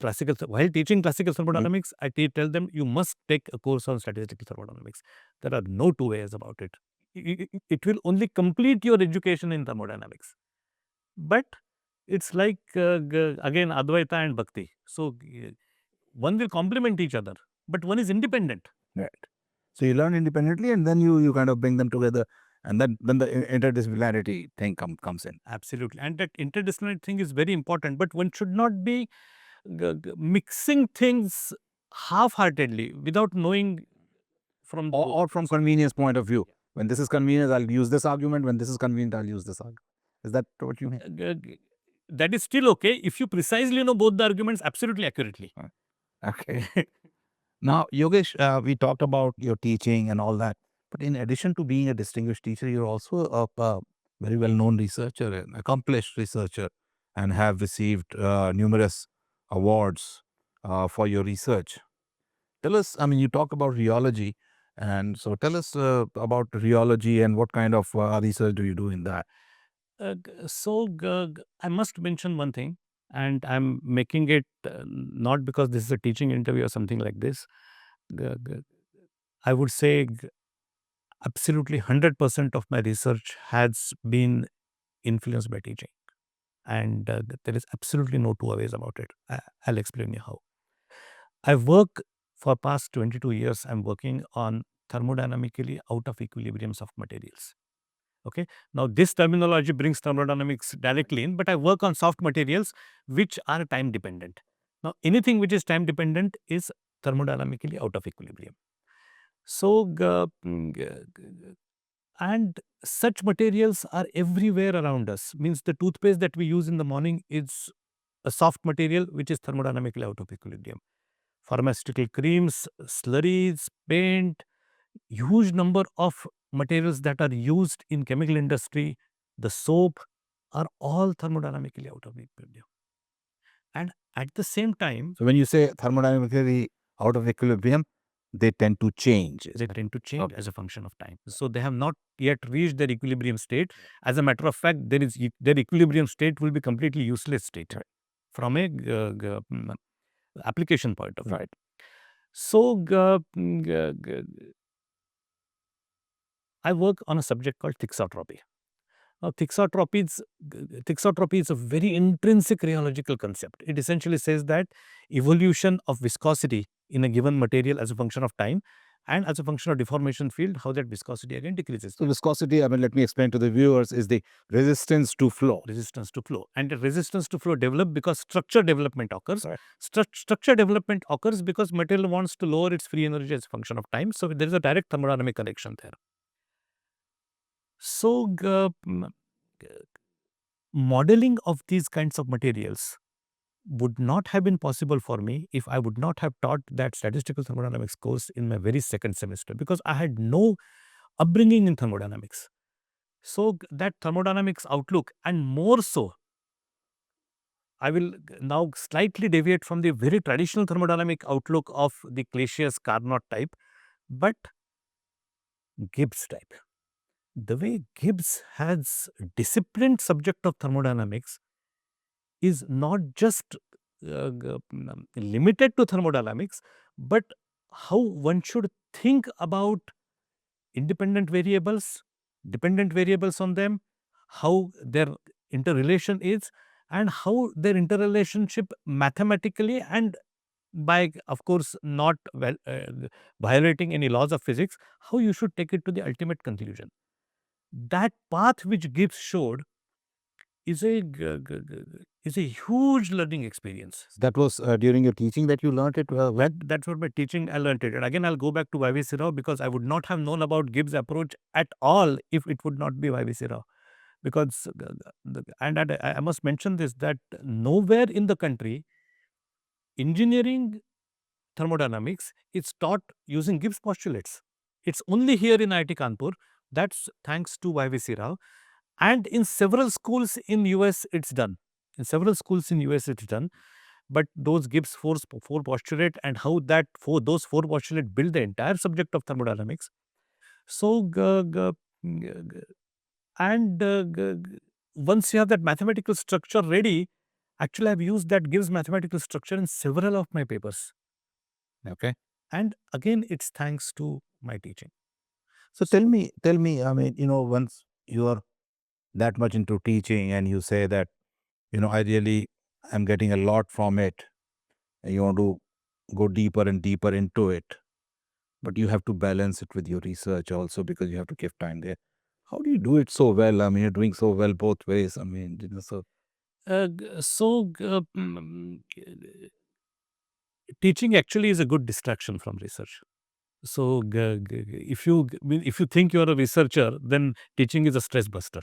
Speaker 2: classical. While teaching classical thermodynamics, I tell them you must take a course on statistical thermodynamics. There are no two ways about it. It will only complete your education in thermodynamics. But it's like again Advaita and Bhakti. So one will complement each other, but one is independent.
Speaker 1: Right. So you learn independently, and then you kind of bring them together, and then the interdisciplinarity thing comes in.
Speaker 2: Absolutely, and that interdisciplinary thing is very important. But one should not be mixing things half-heartedly without knowing from
Speaker 1: Or from convenience point of view. When this is convenient, I'll use this argument. When this is convenient, I'll use this argument. Is that what you mean?
Speaker 2: That is still okay if you precisely know both the arguments absolutely accurately.
Speaker 1: Okay. Now, Yogesh, we talked about your teaching and all that, but in addition to being a distinguished teacher, you're also a very well-known researcher, an accomplished researcher, and have received numerous awards for your research. Tell us, I mean, you talk about rheology, and so tell us about rheology and what kind of research do you do in that?
Speaker 2: I must mention one thing, and I'm making it not because this is a teaching interview or something like this. I would say absolutely 100% of my research has been influenced by teaching, and there is absolutely no two ways about it. I'll explain you how. I work for past 22 years. I'm working on thermodynamically out of equilibriums of materials. Okay. Now, this terminology brings thermodynamics directly in, but I work on soft materials which are time dependent. Now, anything which is time dependent is thermodynamically out of equilibrium. So, and such materials are everywhere around us. Means the toothpaste that we use in the morning is a soft material which is thermodynamically out of equilibrium. Pharmaceutical creams, slurries, paint, huge number of materials that are used in chemical industry, the soap, are all thermodynamically out of equilibrium. And at the same time,
Speaker 1: So when you say thermodynamically out of equilibrium, they tend to change.
Speaker 2: they tend to change as a function of time. So they have not yet reached their equilibrium state. As a matter of fact, their equilibrium state will be completely useless state from a application point of view.
Speaker 1: Right.
Speaker 2: So I work on a subject called thixotropy. Now, thixotropy is a very intrinsic rheological concept. It essentially says that evolution of viscosity in a given material as a function of time and as a function of deformation field, how that viscosity again decreases.
Speaker 1: So viscosity, I mean, let me explain to the viewers, is the resistance to flow.
Speaker 2: Resistance to flow. And the resistance to flow develops because structure development occurs.
Speaker 1: Right.
Speaker 2: Structure development occurs because material wants to lower its free energy as a function of time. So there is a direct thermodynamic connection there. So modeling of these kinds of materials would not have been possible for me if I would not have taught that statistical thermodynamics course in my very second semester, because I had no upbringing in thermodynamics. So that thermodynamics outlook, and more so, I will now slightly deviate from the very traditional thermodynamic outlook of the Clausius Carnot type, but Gibbs type. The way Gibbs has disciplined subject of thermodynamics is not just limited to thermodynamics, but how one should think about independent variables, dependent variables on them, how their interrelation is, and how their interrelationship mathematically and by, of course, not violating any laws of physics, how you should take it to the ultimate conclusion. That path which Gibbs showed is a huge learning experience.
Speaker 1: That was during your teaching that you learned it.
Speaker 2: That's what my teaching I learned it. And again, I'll go back to Y.V.C. Rao, because I would not have known about Gibbs approach at all if it would not be Y.V.C. Rao. Because I must mention this, that nowhere in the country engineering thermodynamics is taught using Gibbs postulates. It's only here in IIT Kanpur. That's thanks to Y.V.C. Rao. And in several schools in US, it's done. In several schools in US, it's done. But those Gibbs four postulate, and how those four postulate build the entire subject of thermodynamics. So, and once you have that mathematical structure ready, actually I've used that Gibbs mathematical structure in several of my papers.
Speaker 1: Okay.
Speaker 2: And again, it's thanks to my teaching.
Speaker 1: So tell me, I mean, once you are that much into teaching and you say that, I really am getting a lot from it, and you want to go deeper and deeper into it, but you have to balance it with your research also because you have to give time there. How do you do it so well? I mean, you're doing so well both ways. I mean, so
Speaker 2: Teaching actually is a good distraction from research. So, if you think you are a researcher, then teaching is a stress buster.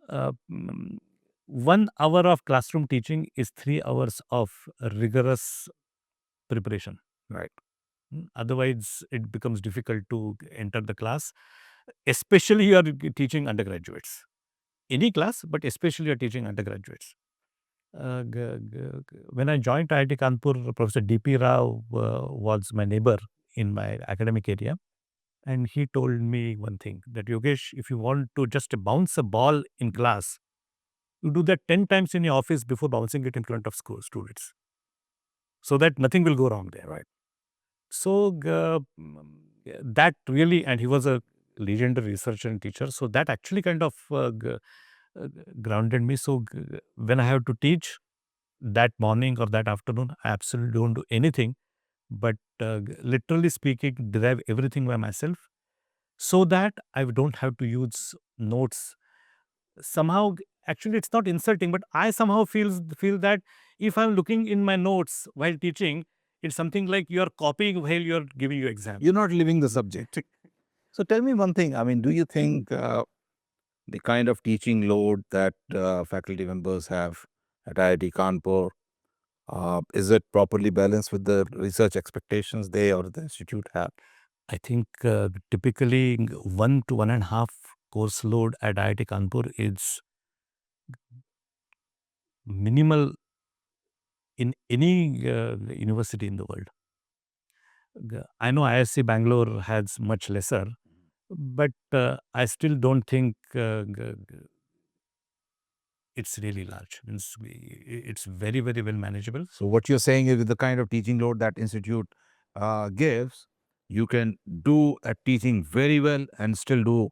Speaker 2: Uh, mm, 1 hour of classroom teaching is 3 hours of rigorous preparation.
Speaker 1: right.
Speaker 2: Otherwise, it becomes difficult to enter the class, especially you are teaching undergraduates. Any class, but especially you are teaching undergraduates. When I joined IIT Kanpur, Professor D.P. Rao was my neighbor in my academic area. And he told me one thing, that Yogesh, if you want to just bounce a ball in class, you do that 10 times in your office before bouncing it in front of school students, so that nothing will go wrong there.
Speaker 1: Right.
Speaker 2: So that really, and he was a legendary researcher and teacher, so that actually kind of grounded me. So when I have to teach that morning or that afternoon, I absolutely don't do anything but literally speaking, derive everything by myself, so that I don't have to use notes. Somehow, actually, it's not insulting, but I somehow feel that if I'm looking in my notes while teaching, it's something like you are copying while you're giving your exam.
Speaker 1: You're not living the subject. So tell me one thing. I mean, do you think the kind of teaching load that faculty members have at IIT Kanpur, is it properly balanced with the research expectations they or the institute have?
Speaker 2: I think typically 1 to 1.5 course load at IIT Kanpur is minimal in any university in the world. I know ISC Bangalore has much lesser, but I still don't think it's really large. It's very, very well manageable.
Speaker 1: So what you're saying is with the kind of teaching load that institute gives, you can do a teaching very well and still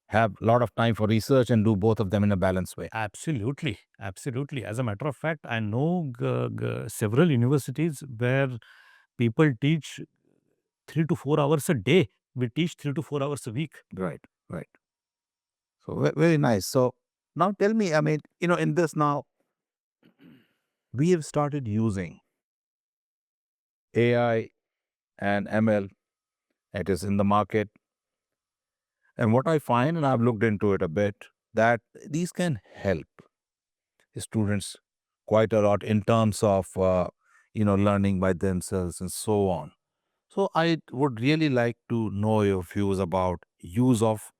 Speaker 1: have a lot of time for research and do both of them in a balanced way.
Speaker 2: Absolutely, absolutely. As a matter of fact, I know several universities where people teach 3 to 4 hours a day. We teach 3 to 4 hours a week.
Speaker 1: Right, right. So very nice. So now tell me, I mean, in this now, we have started using AI and ML. It is in the market. And what I find, and I've looked into it a bit, that these can help students quite a lot in terms of, learning by themselves and so on. So I would really like to know your views about use of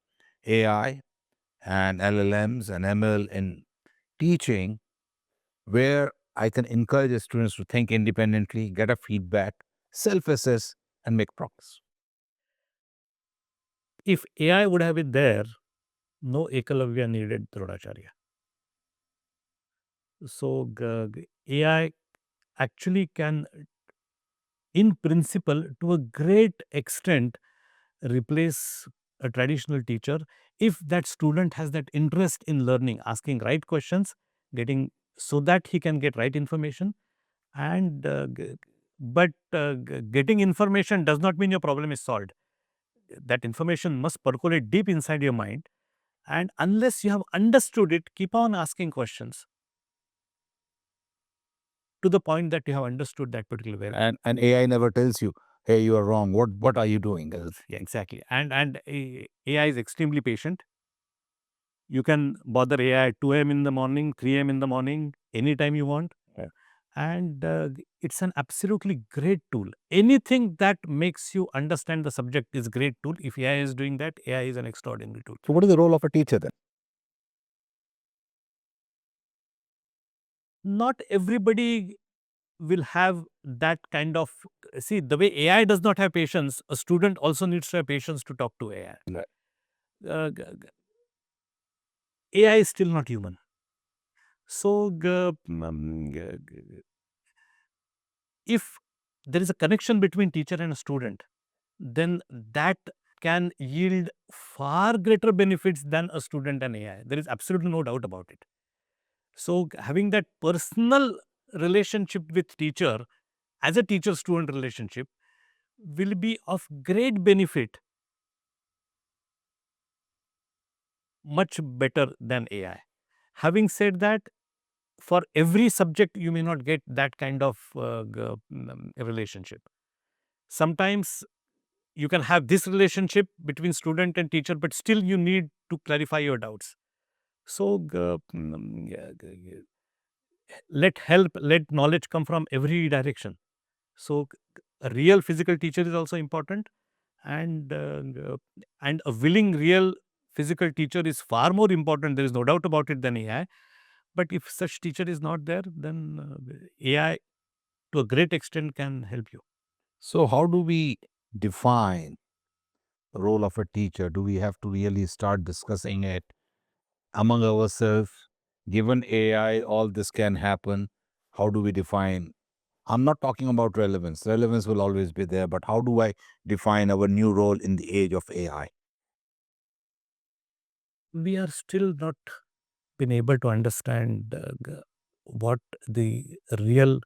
Speaker 1: AI and LLMs and ML in teaching, where I can encourage the students to think independently, get a feedback, self-assess, and make progress.
Speaker 2: If AI would have been there, no Ekalavya needed Drodacharya. So AI actually can, in principle, to a great extent, replace a traditional teacher if that student has that interest in learning, asking right questions, getting, so that he can get right information. And getting information does not mean your problem is solved. That information must percolate deep inside your mind, And unless you have understood it, keep on asking questions to the point that you have understood that particular variable.
Speaker 1: And AI never tells you, hey, you are wrong. What are you doing?
Speaker 2: Yeah, exactly. And AI is extremely patient. You can bother AI at 2 a.m. in the morning, 3 a.m. in the morning, anytime you want.
Speaker 1: Yeah.
Speaker 2: And it's an absolutely great tool. Anything that makes you understand the subject is great tool. If AI is doing that, AI is an extraordinary tool.
Speaker 1: So what is the role of a teacher then?
Speaker 2: Not everybody will have that kind of, see, the way AI does not have patience, a student also needs to have patience to talk to AI.
Speaker 1: Right.
Speaker 2: AI is still not human. So if there is a connection between teacher and a student, then that can yield far greater benefits than a student and AI. There is absolutely no doubt about it. So having that personal relationship with teacher as a teacher student relationship will be of great benefit, much better than AI. Having said that, for every subject you may not get that kind of relationship. Sometimes you can have this relationship between student and teacher, but still you need to clarify your doubts. So let knowledge come from every direction. So a real physical teacher is also important, and and a willing real physical teacher is far more important. There is no doubt about it than AI. But if such teacher is not there, then AI to a great extent can help you.
Speaker 1: So how do we define the role of a teacher? Do we have to really start discussing it among ourselves? Given AI, all this can happen. How do we define? I'm not talking about relevance. Relevance will always be there, but how do I define our new role in the age of AI?
Speaker 2: We are still not been able to understand what the real,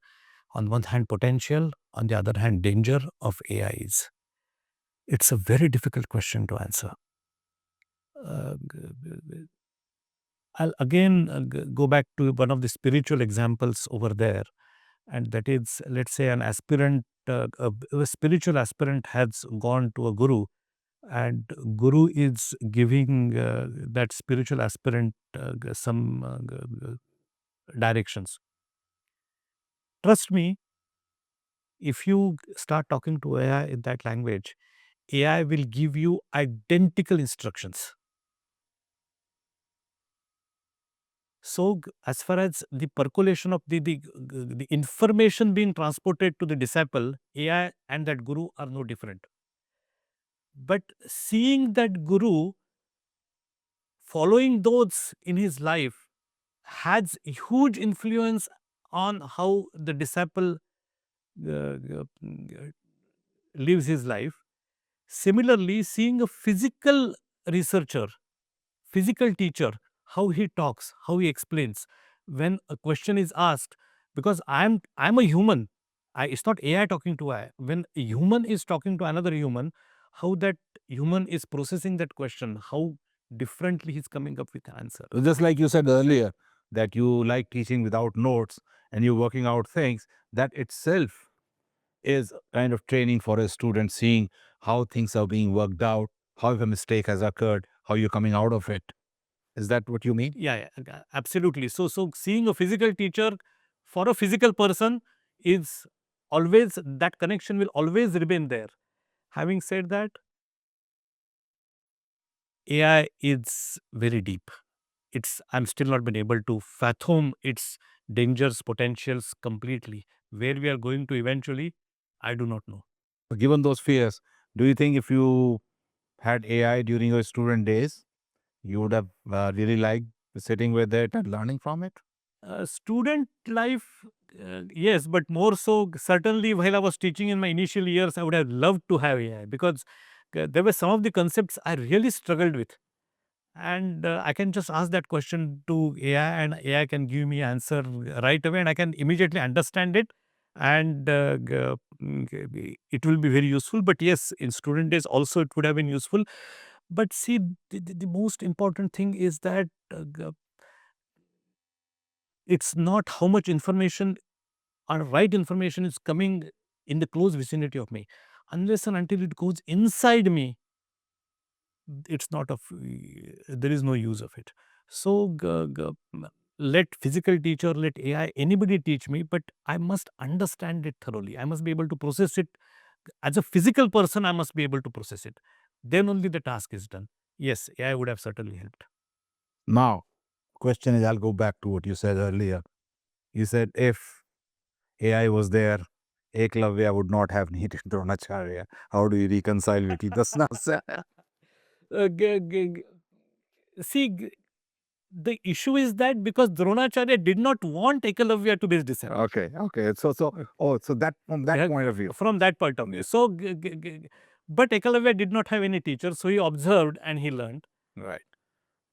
Speaker 2: on one hand, potential, on the other hand, danger of AI is. It's a very difficult question to answer. I'll again go back to one of the spiritual examples over there, and that is, let's say, an aspirant, a spiritual aspirant has gone to a guru, and guru is giving that spiritual aspirant some directions. Trust me, if you start talking to AI in that language, AI will give you identical instructions. So, as far as the percolation of the information being transported to the disciple, AI and that guru are no different. But seeing that guru following those in his life has a huge influence on how the disciple lives his life. Similarly, seeing a physical researcher, physical teacher, how he talks, how he explains, when a question is asked, because I'm a human. It's not AI talking to AI. When a human is talking to another human, how that human is processing that question, how differently he's coming up with the answer.
Speaker 1: Just like you said earlier, that you like teaching without notes and you're working out things, that itself is kind of training for a student, seeing how things are being worked out, how if a mistake has occurred, how you're coming out of it. Is that what you mean?
Speaker 2: Yeah, absolutely. So seeing a physical teacher for a physical person is always, that connection will always remain there. Having said that, AI is very deep. I'm still not been able to fathom its dangers, potentials completely. Where we are going to eventually, I do not know.
Speaker 1: Given those fears, do you think if you had AI during your student days, you would have really liked sitting with it and learning from it?
Speaker 2: Student life, yes, but more so, certainly while I was teaching in my initial years, I would have loved to have AI, because there were some of the concepts I really struggled with. And I can just ask that question to AI, and AI can give me answer right away, and I can immediately understand it, and it will be very useful. But yes, in student days also it would have been useful. But see, the most important thing is that it's not how much information or right information is coming in the close vicinity of me. Unless and until it goes inside me, it's not of, there is no use of it. So let physical teacher, let AI, anybody teach me, but I must understand it thoroughly. I must be able to process it. As a physical person, I must be able to process it. Then only the task is done. Yes, AI would have certainly helped.
Speaker 1: Now, question is, I'll go back to what you said earlier. You said if AI was there, Eklavya would not have needed Dronacharya. How do you reconcile Vicky? That's not
Speaker 2: See, the issue is that because Dronacharya did not want Ekalavya to be his disciple.
Speaker 1: Okay, okay. So that from that
Speaker 2: Yeah,
Speaker 1: point of view.
Speaker 2: from that point of view. So, but Ekalavya did not have any teacher, so he observed and he learned.
Speaker 1: Right.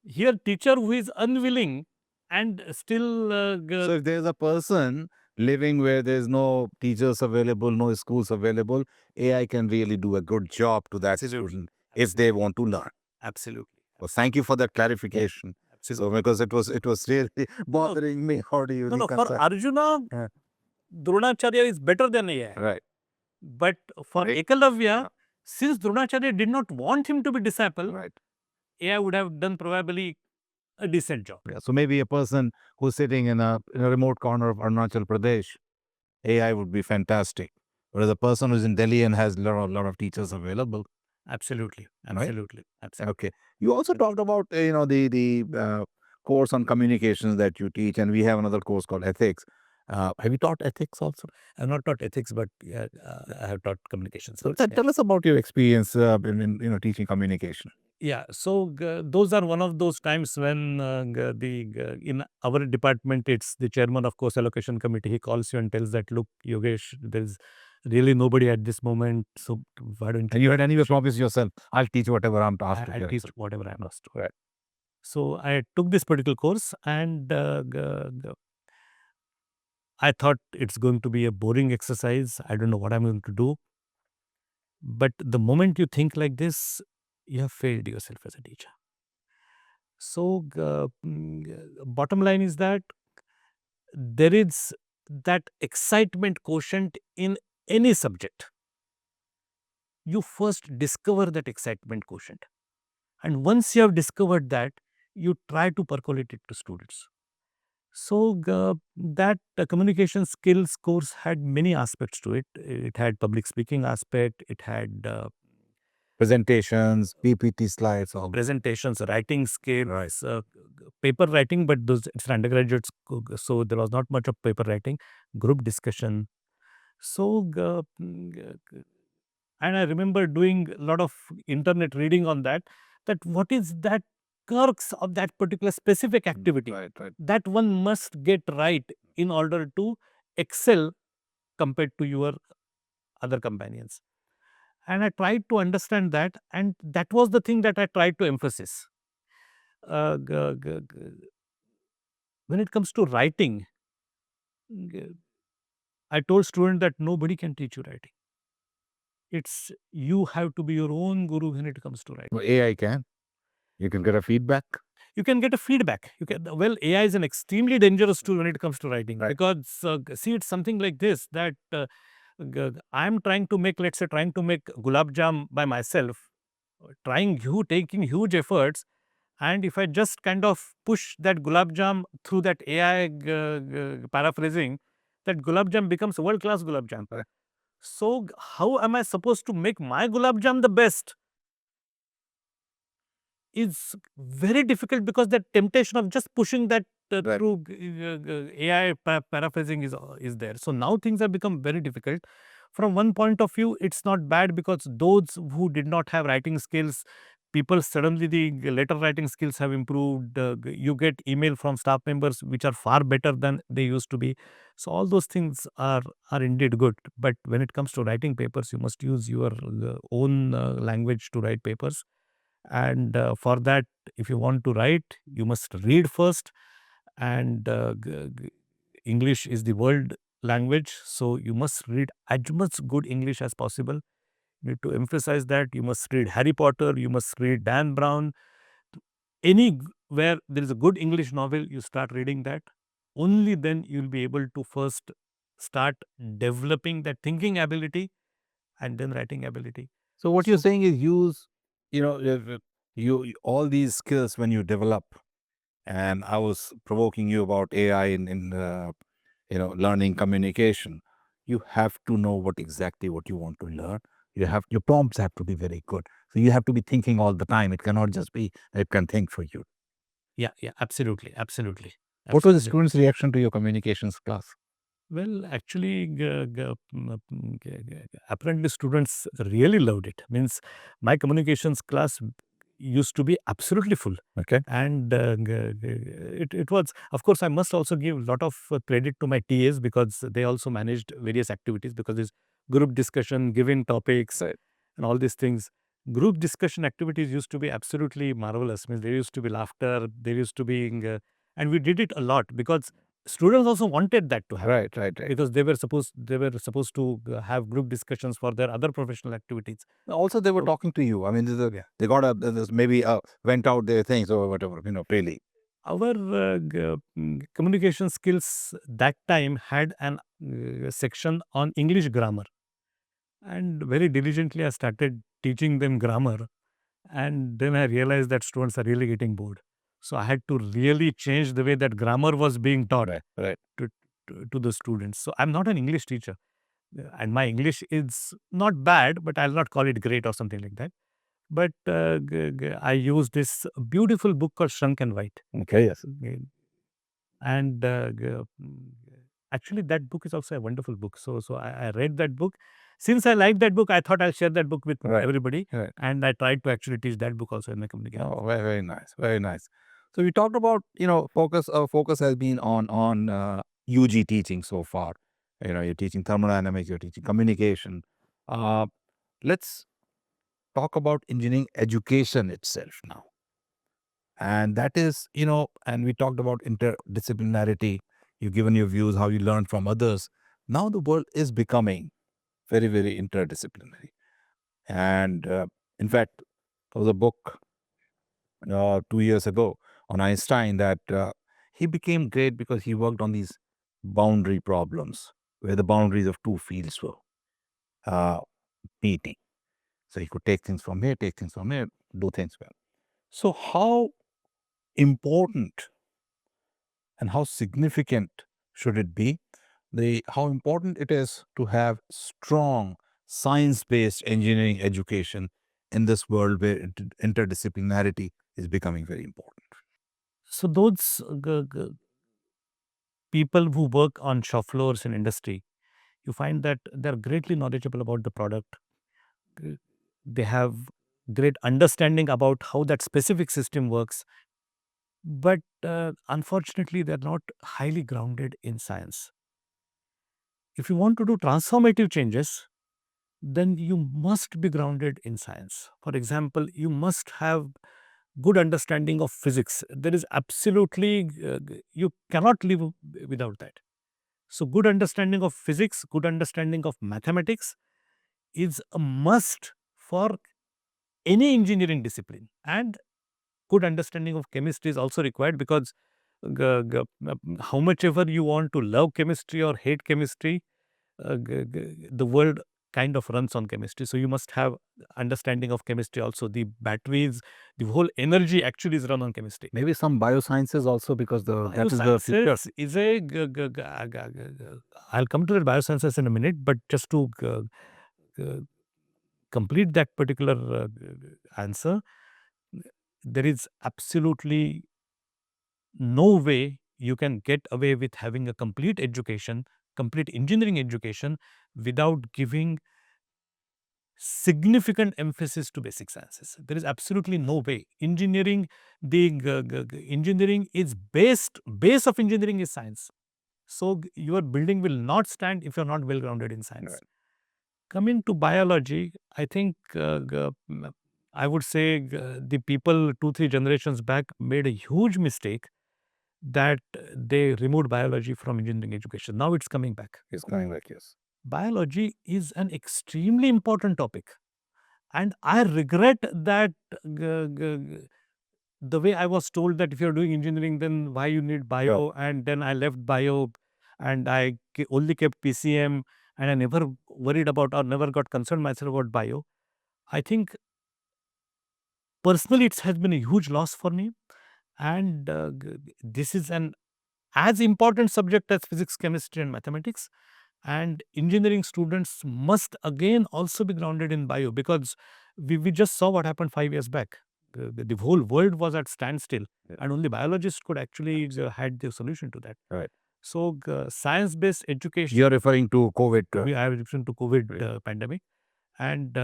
Speaker 2: Here, teacher who is unwilling and still.
Speaker 1: So if there's a person living where there's no teachers available, no schools available, AI can really do a good job to that student if they want to learn.
Speaker 2: Absolutely.
Speaker 1: Well, thank you for that clarification. So because it was really bothering me. How do you
Speaker 2: No, for
Speaker 1: reconcile?
Speaker 2: Arjuna,
Speaker 1: Yeah.
Speaker 2: Dronacharya is better than AI.
Speaker 1: Right.
Speaker 2: But for
Speaker 1: Right.
Speaker 2: Ekalavya,
Speaker 1: Yeah.
Speaker 2: since Dronacharya did not want him to be disciple,
Speaker 1: Right.
Speaker 2: AI would have done probably a decent job.
Speaker 1: Yeah. So maybe a person who's sitting in a remote corner of Arunachal Pradesh, AI would be fantastic. Whereas a person who's in Delhi and has a lot of teachers available.
Speaker 2: Absolutely.
Speaker 1: Right?
Speaker 2: Absolutely. Absolutely.
Speaker 1: Okay. You also talked about the course on communications that you teach, and we have another course called ethics. Have you taught ethics also?
Speaker 2: I have not taught ethics, but I have taught communication
Speaker 1: So
Speaker 2: skills. Yeah.
Speaker 1: tell us about your experience in teaching communication.
Speaker 2: Yeah, so those are one of those times when in our department, it's the chairman of course allocation committee. He calls you and tells that, look, Yogesh, there is really nobody at this moment. So why don't
Speaker 1: And you had anyway promised yourself, I'll teach whatever I'm asked to
Speaker 2: I'll
Speaker 1: hear.
Speaker 2: teach whatever I'm asked to.
Speaker 1: Right.
Speaker 2: So I took this particular course and I thought it's going to be a boring exercise. I don't know what I'm going to do. But the moment you think like this, you have failed yourself as a teacher. So, bottom line is that there is that excitement quotient in any subject. You first discover that excitement quotient. And once you have discovered that, you try to percolate it to students. So, that communication skills course had many aspects to it. It had public speaking aspect, it had
Speaker 1: Presentations, PPT slides, all.
Speaker 2: presentations, writing skills,
Speaker 1: Right.
Speaker 2: paper writing, but those it's an undergraduate, so there was not much of paper writing, group discussion. So, and I remember doing a lot of internet reading on that, that what is that crux of that particular specific activity
Speaker 1: Right, right.
Speaker 2: that one must get right in order to excel compared to your other companions. And I tried to understand that, and that was the thing that I tried to emphasize. Uh, g- g- g- when it comes to writing, g- I told students that nobody can teach you writing. It's you have to be your own guru when it comes to writing.
Speaker 1: Well, AI can. You can get a feedback.
Speaker 2: You can get a feedback. You can, well, AI is an extremely dangerous tool when it comes to writing,
Speaker 1: Right.
Speaker 2: because see, it's something like this that I'm trying to make, let's say, trying to make gulab jam by myself, taking huge efforts. And if I just kind of push that gulab jam through that AI paraphrasing, that gulab jam becomes world class gulab jam.
Speaker 1: Right.
Speaker 2: So, how am I supposed to make my gulab jam the best? Is very difficult, because that temptation of just pushing that
Speaker 1: Right.
Speaker 2: through AI paraphrasing is there. So now things have become very difficult. From one point of view, it's not bad, because those who did not have writing skills, people suddenly the letter writing skills have improved. You get email from staff members which are far better than they used to be. So all those things are indeed good. But when it comes to writing papers, you must use your own language to write papers. And for that, if you want to write, you must read first. And English is the world language, so you must read as much good English as possible. need to emphasize that you must read Harry Potter, you must read Dan Brown. Anywhere there is a good English novel, you start reading that. Only then you'll be able to first start developing that thinking ability and then writing ability.
Speaker 1: So what you're
Speaker 2: So
Speaker 1: saying is use, all these skills when you develop. And I was provoking you about AI in learning communication. You have to know what you want to learn. Your prompts have to be very good. So you have to be thinking all the time. It cannot just be it can think for you.
Speaker 2: yeah, absolutely, absolutely,
Speaker 1: What was the
Speaker 2: absolutely.
Speaker 1: students' reaction to your communications class?
Speaker 2: Well, actually, apparently students really loved it. Means my communications class used to be absolutely full.
Speaker 1: Okay.
Speaker 2: And it was, of course, I must also give a lot of credit to my TAs because they also managed various activities because it's group discussion, given topics,
Speaker 1: Right.
Speaker 2: and all these things. Group discussion activities used to be absolutely marvelous. Means there used to be laughter, there used to be, and we did it a lot because students also wanted that to happen
Speaker 1: Right.
Speaker 2: because they were supposed to have group discussions for their other professional activities.
Speaker 1: Also, they were
Speaker 2: So
Speaker 1: talking to you. I mean,
Speaker 2: yeah,
Speaker 1: they got maybe went out their things or whatever. Really.
Speaker 2: our communication skills that time had an section on English grammar, and very diligently I started teaching them grammar, and then I realized that students are really getting bored. So I had to really change the way that grammar was being taught
Speaker 1: Right.
Speaker 2: to, to the students. So I'm not an English teacher. And my English is not bad, but I'll not call it great or something like that. But I use this beautiful book called Shrunk and White.
Speaker 1: Okay. Yes.
Speaker 2: And actually, that book is also a wonderful book. So I read that book. Since I like that book, I thought I'll share that book with
Speaker 1: Right.
Speaker 2: everybody.
Speaker 1: Right.
Speaker 2: And I tried to actually teach that book also in my communication.
Speaker 1: Oh, very nice. Very nice. So we talked about focus. Focus has been on UG teaching so far. You're teaching thermodynamics. You're teaching communication. Uh, let's talk about engineering education itself now. And that is, and we talked about interdisciplinarity. You've given your views, how you learn from others. Now the world is becoming very, very interdisciplinary. And in fact, there was a book 2 years ago on Einstein that he became great because he worked on these boundary problems where the boundaries of two fields were uh, meeting. So he could take things from here, take things from here, do things well. So, how important and how significant should it be? How important it is to have strong science-based engineering education in this world where interdisciplinarity is becoming very important.
Speaker 2: So those people who work on shop floors in industry, you find that they're greatly knowledgeable about the product. Uh, They have great understanding about how that specific system works, but unfortunately, they're not highly grounded in science. If you want to do transformative changes, then you must be grounded in science. For example, you must have good understanding of physics. There is absolutely, you cannot live without that. So, good understanding of physics, good understanding of mathematics is a must for any engineering discipline. And good understanding of chemistry is also required because how much ever you want to love chemistry or hate chemistry, the world kind of runs on chemistry. So you must have understanding of chemistry also. The batteries, the whole energy actually is run on chemistry.
Speaker 1: Maybe some biosciences also because that is the future.
Speaker 2: Biosciences is a. I'll come to the biosciences in a minute, but just to complete that particular answer, there is absolutely no way you can get away with having a complete education, complete engineering education, without giving significant emphasis to basic sciences. There is absolutely no way. Engineering, engineering is base of engineering is science. So your building will not stand if you're not well grounded in science.
Speaker 1: Right.
Speaker 2: Coming to biology, I think I would say the people 2-3 generations back made a huge mistake that they removed biology from engineering education. Now it's coming back.
Speaker 1: It's coming back, yes.
Speaker 2: Biology is an extremely important topic. And I regret that the way I was told that if you're doing engineering, then why you need bio? And then I left bio and only kept PCM, and I never worried about or never got concerned myself about bio. I think personally it has been a huge loss for me. And this is an as important subject as physics, chemistry, and mathematics. And engineering students must again also be grounded in bio, because we just saw what happened 5 years back. The whole world was at standstill, and only biologists could actually had the solution to that.
Speaker 1: Right.
Speaker 2: So science-based education.
Speaker 1: You're referring to COVID.
Speaker 2: I have referring to COVID
Speaker 1: Right.
Speaker 2: pandemic. And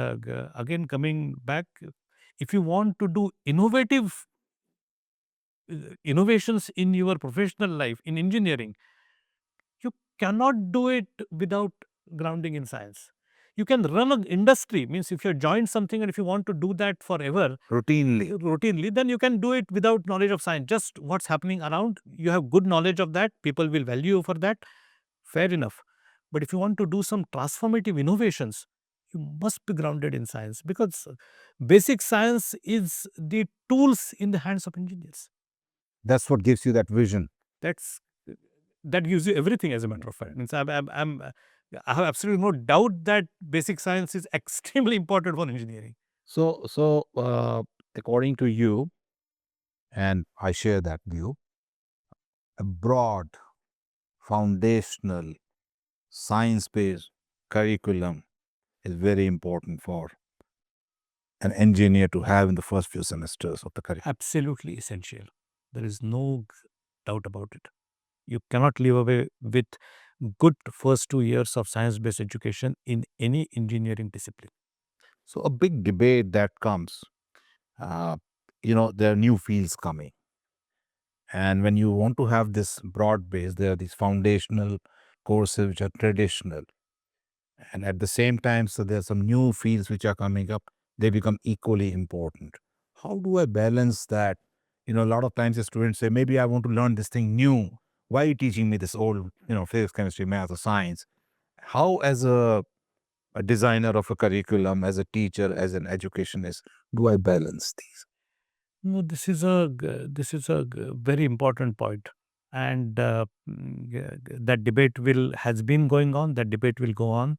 Speaker 2: again, coming back, if you want to do innovations in your professional life in engineering, you cannot do it without grounding in science. You can run an industry, means if you join something and if you want to do that forever, routinely, then you can do it without knowledge of science. Just what's happening around, you have good knowledge of that, people will value you for that, fair enough. But if you want to do some transformative innovations, you must be grounded in science, because basic science is the tools in the hands of engineers.
Speaker 1: That's what gives you that vision.
Speaker 2: That's that gives you everything, as a matter of fact. Means I have absolutely no doubt that basic science is extremely important for engineering.
Speaker 1: So, according to you, and I share that view, a broad, foundational, science-based curriculum is very important for an engineer to have in the first few semesters of the curriculum.
Speaker 2: Absolutely essential. There is no doubt about it. You cannot live away with good first 2 years of science-based education in any engineering discipline.
Speaker 1: So, a big debate that comes, uh, there are new fields coming. And when you want to have this broad base, there are these foundational courses which are traditional. And at the same time, so there are some new fields which are coming up, they become equally important. How do I balance that? A lot of times the students say, maybe I want to learn this thing new. Why are you teaching me this old, physics, chemistry, math, or science? How, as a designer of a curriculum, as a teacher, as an educationist, do I balance these?
Speaker 2: No, this is a very important point, and that debate will has been going on. That debate will go on.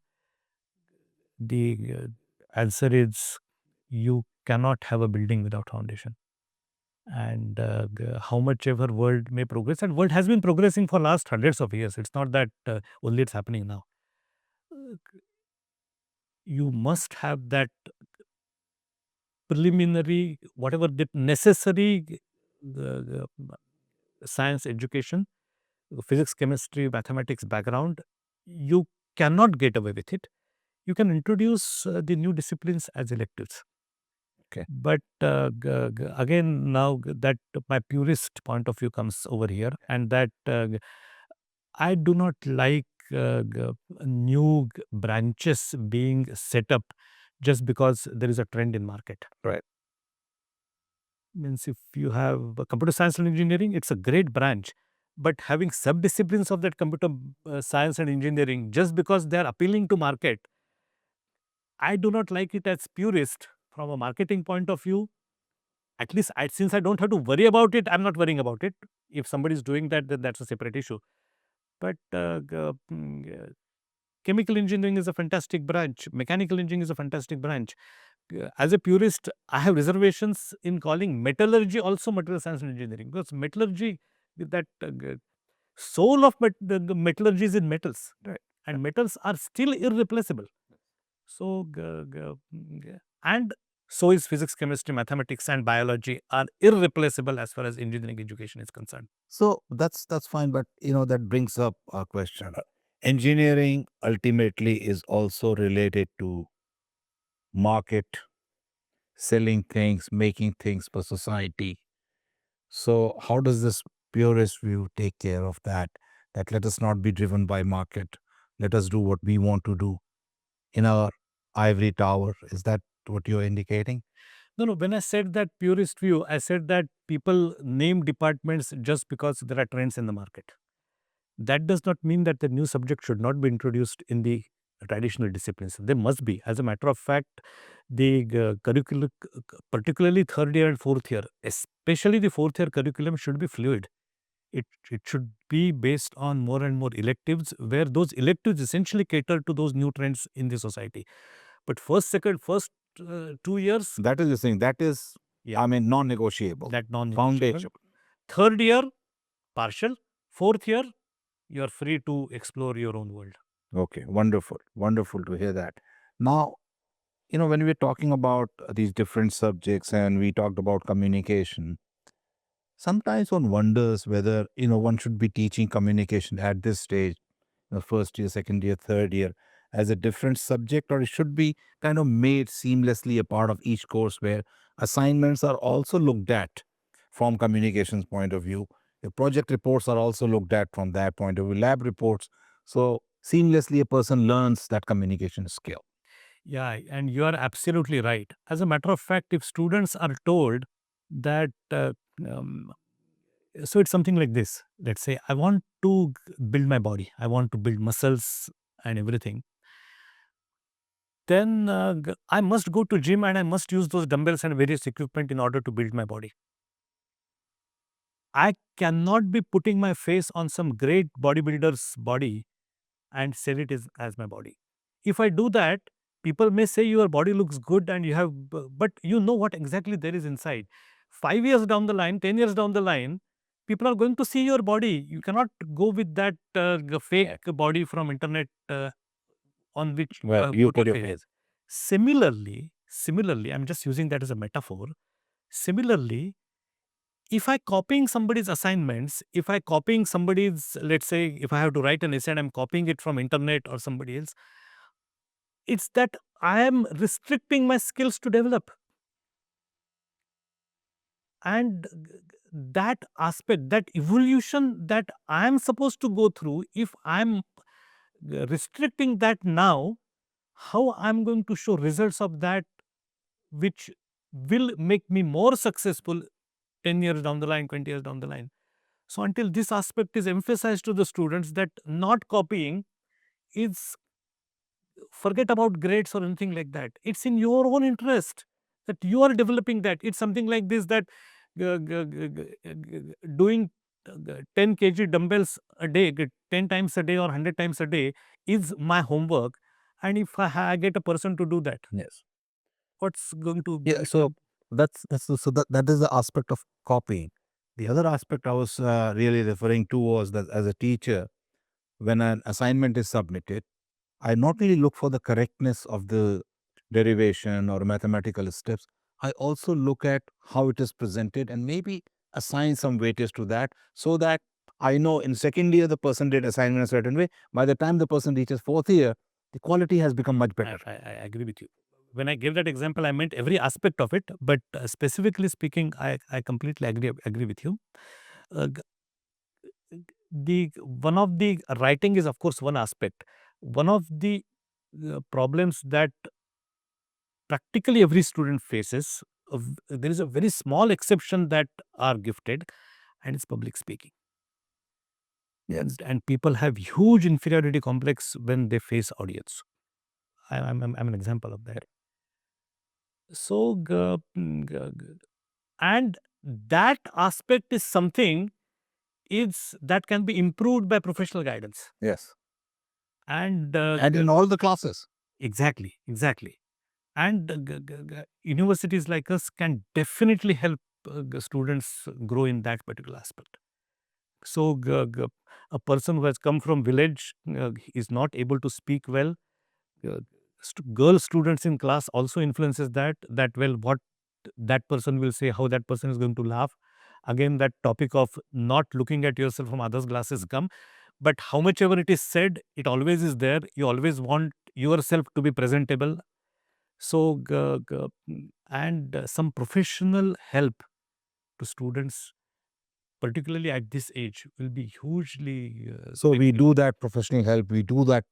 Speaker 2: The answer is, you cannot have a building without foundation. And how much ever world may progress, and world has been progressing for last hundreds of years. It's not that only it's happening now. Uh, You must have that preliminary, whatever the necessary science education, physics, chemistry, mathematics background. You cannot get away with it. You can introduce the new disciplines as electives.
Speaker 1: Okay.
Speaker 2: But again, now that my purist point of view comes over here, and that I do not like new branches being set up just because there is a trend in market.
Speaker 1: Right.
Speaker 2: Means if you have computer science and engineering, it's a great branch. But having sub-disciplines of that computer science and engineering, just because they are appealing to market, I do not like it as purist from a marketing point of view. At least since I don't have to worry about it, I'm not worrying about it. If somebody is doing that, then that's a separate issue. But chemical engineering is a fantastic branch. Mechanical engineering is a fantastic branch. As a purist, I have reservations in calling metallurgy also material science and engineering, because metallurgy, that soul of the metallurgy is in metals, right? And metals are still irreplaceable. So, and so is physics, chemistry, mathematics, and biology are irreplaceable as far as engineering education is concerned.
Speaker 1: So that's fine, but that brings up a question. Engineering ultimately is also related to market, selling things, making things for society. So how does this purist view take care of that? That let us not be driven by market. Let us do what we want to do in our ivory tower. Is that what you're indicating?
Speaker 2: No, no. When I said that purist view, I said that people name departments just because there are trends in the market. That does not mean that the new subject should not be introduced in the traditional disciplines. They must be. As a matter of fact, the curriculum, particularly third year and fourth year, especially the fourth year curriculum, should be fluid. It should be based on more and more electives, where those electives essentially cater to those new trends in the society. But first 2 years,
Speaker 1: That is the thing. That is,
Speaker 2: yeah,
Speaker 1: I mean, non-negotiable.
Speaker 2: that non-negotiable.
Speaker 1: Foundation.
Speaker 2: Third year, partial. Fourth year, you are free to explore your own world.
Speaker 1: Okay, wonderful. Wonderful to hear that. Now, when we're talking about these different subjects and we talked about communication, sometimes one wonders whether, one should be teaching communication at this stage, first year, second year, third year, as a different subject, or it should be kind of made seamlessly a part of each course where assignments are also looked at from communications point of view. The project reports are also looked at from that point of view, lab reports. So seamlessly a person learns that communication skill.
Speaker 2: Yeah, and you are absolutely right. As a matter of fact, if students are told that, um, so it's something like this. Let's say I want to build my body, I want to build muscles and everything. Then I must go to gym and I must use those dumbbells and various equipment in order to build my body. I cannot be putting my face on some great bodybuilder's body and sell it as my body. If I do that, people may say your body looks good and you have, but you know what exactly there is inside. 5 years down the line, 10 years down the line, people are going to see your body. You cannot go with that fake body from internet on which you
Speaker 1: Well,
Speaker 2: have
Speaker 1: you
Speaker 2: put your
Speaker 1: put your
Speaker 2: face.
Speaker 1: face.
Speaker 2: Similarly, I'm just using that as a metaphor. Similarly, if I copying somebody's assignments, if I copying somebody's, let's say, if I have to write an essay and I'm copying it from internet or somebody else, it's that I am restricting my skills to develop. And that aspect, that evolution that I am supposed to go through, if I'm restricting that now, how I'm going to show results of that which will make me more successful 10 years down the line, 20 years down the line. So until this aspect is emphasized to the students, that not copying is, forget about grades or anything like that. It's in your own interest that you are developing that. It's something like this, that doing 10 kg dumbbells a day, 10 times a day or 100 times a day is my homework. And if I get a person to do that,
Speaker 1: Yes.
Speaker 2: what's going to
Speaker 1: Yeah. So that is the aspect of copying. The other aspect I was really referring to was that as a teacher, when an assignment is submitted, I not really look for the correctness of the derivation or mathematical steps. I also look at how it is presented and maybe assign some weightage to that, so that I know in second year the person did assignment a certain way. By the time the person reaches fourth year, the quality has become much better.
Speaker 2: I agree with you. When I gave that example, I meant every aspect of it, but specifically speaking, I completely agree with you. Uh, the one of the writing is of course one aspect. One of the problems that practically every student faces, there is a very small exception that are gifted, and it's public speaking.
Speaker 1: Yes.
Speaker 2: And people have huge inferiority complex when they face audience. I'm an example of that. So and that aspect is something is that can be improved by professional guidance.
Speaker 1: Yes.
Speaker 2: And
Speaker 1: And in all the classes.
Speaker 2: exactly. And universities like us can definitely help students grow in that particular aspect. So a person who has come from village is not able to speak well. Girl students in class also influences that well, what that person will say, how that person is going to laugh. Again, that topic of not looking at yourself from others glasses come, but how much ever it is said, it always is there. You always want yourself to be presentable. So and some professional help to students, particularly at this age, will be hugely
Speaker 1: So we
Speaker 2: beneficial.
Speaker 1: do that professional help. We do that,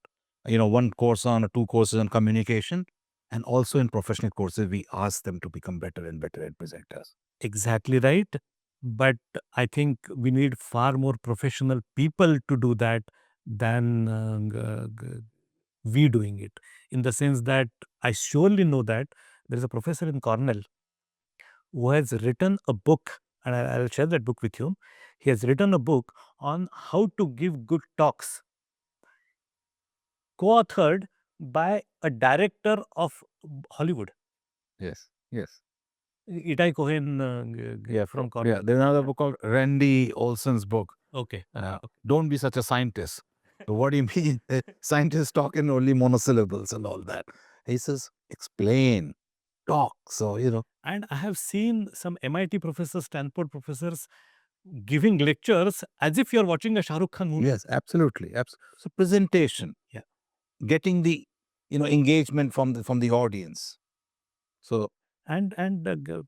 Speaker 1: one course on or two courses on communication. And also in professional courses, we ask them to become better and better at presenters.
Speaker 2: Exactly right. But I think we need far more professional people to do that than we doing it, in the sense that I surely know that there is a professor in Cornell who has written a book, and I'll share that book with you. He has written a book on how to give good talks, co-authored by a director of Hollywood,
Speaker 1: Yes. Yes.
Speaker 2: Itai Cohen,
Speaker 1: Yeah.
Speaker 2: from
Speaker 1: Yeah.
Speaker 2: Cornell.
Speaker 1: There's another book called Randy Olson's book.
Speaker 2: Okay.
Speaker 1: Don't be such a scientist. So what do you mean? Scientists talk in only monosyllables and all that. He says, explain, talk. So,
Speaker 2: And I have seen some MIT professors, Stanford professors giving lectures as if you're watching a Shah Rukh Khan movie.
Speaker 1: yes, absolutely. So presentation,
Speaker 2: Yeah.
Speaker 1: getting the, engagement from the audience. So
Speaker 2: And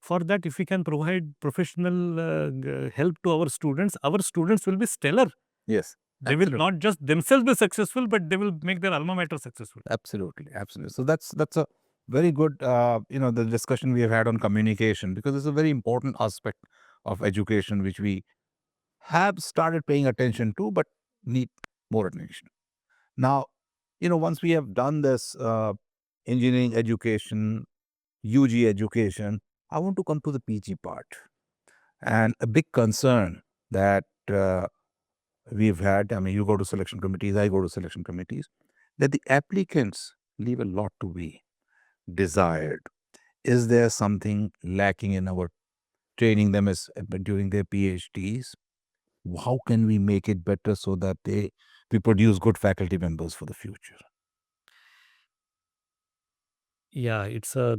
Speaker 2: for that, if we can provide professional help to our students will be stellar.
Speaker 1: yes,
Speaker 2: They will not just themselves be successful, but they will make their alma mater successful.
Speaker 1: absolutely, absolutely. So that's a very good, the discussion we have had on communication, because it's a very important aspect of education which we have started paying attention to, but need more attention. Now, once we have done this engineering education, UG education, I want to come to the PG part. And a big concern that we've had, I mean, you go to selection committees, I go to selection committees, that the applicants leave a lot to be desired. Is there something lacking in our training them as during their PhDs? How can we make it better so that we produce good faculty members for the future?
Speaker 2: Yeah, it's a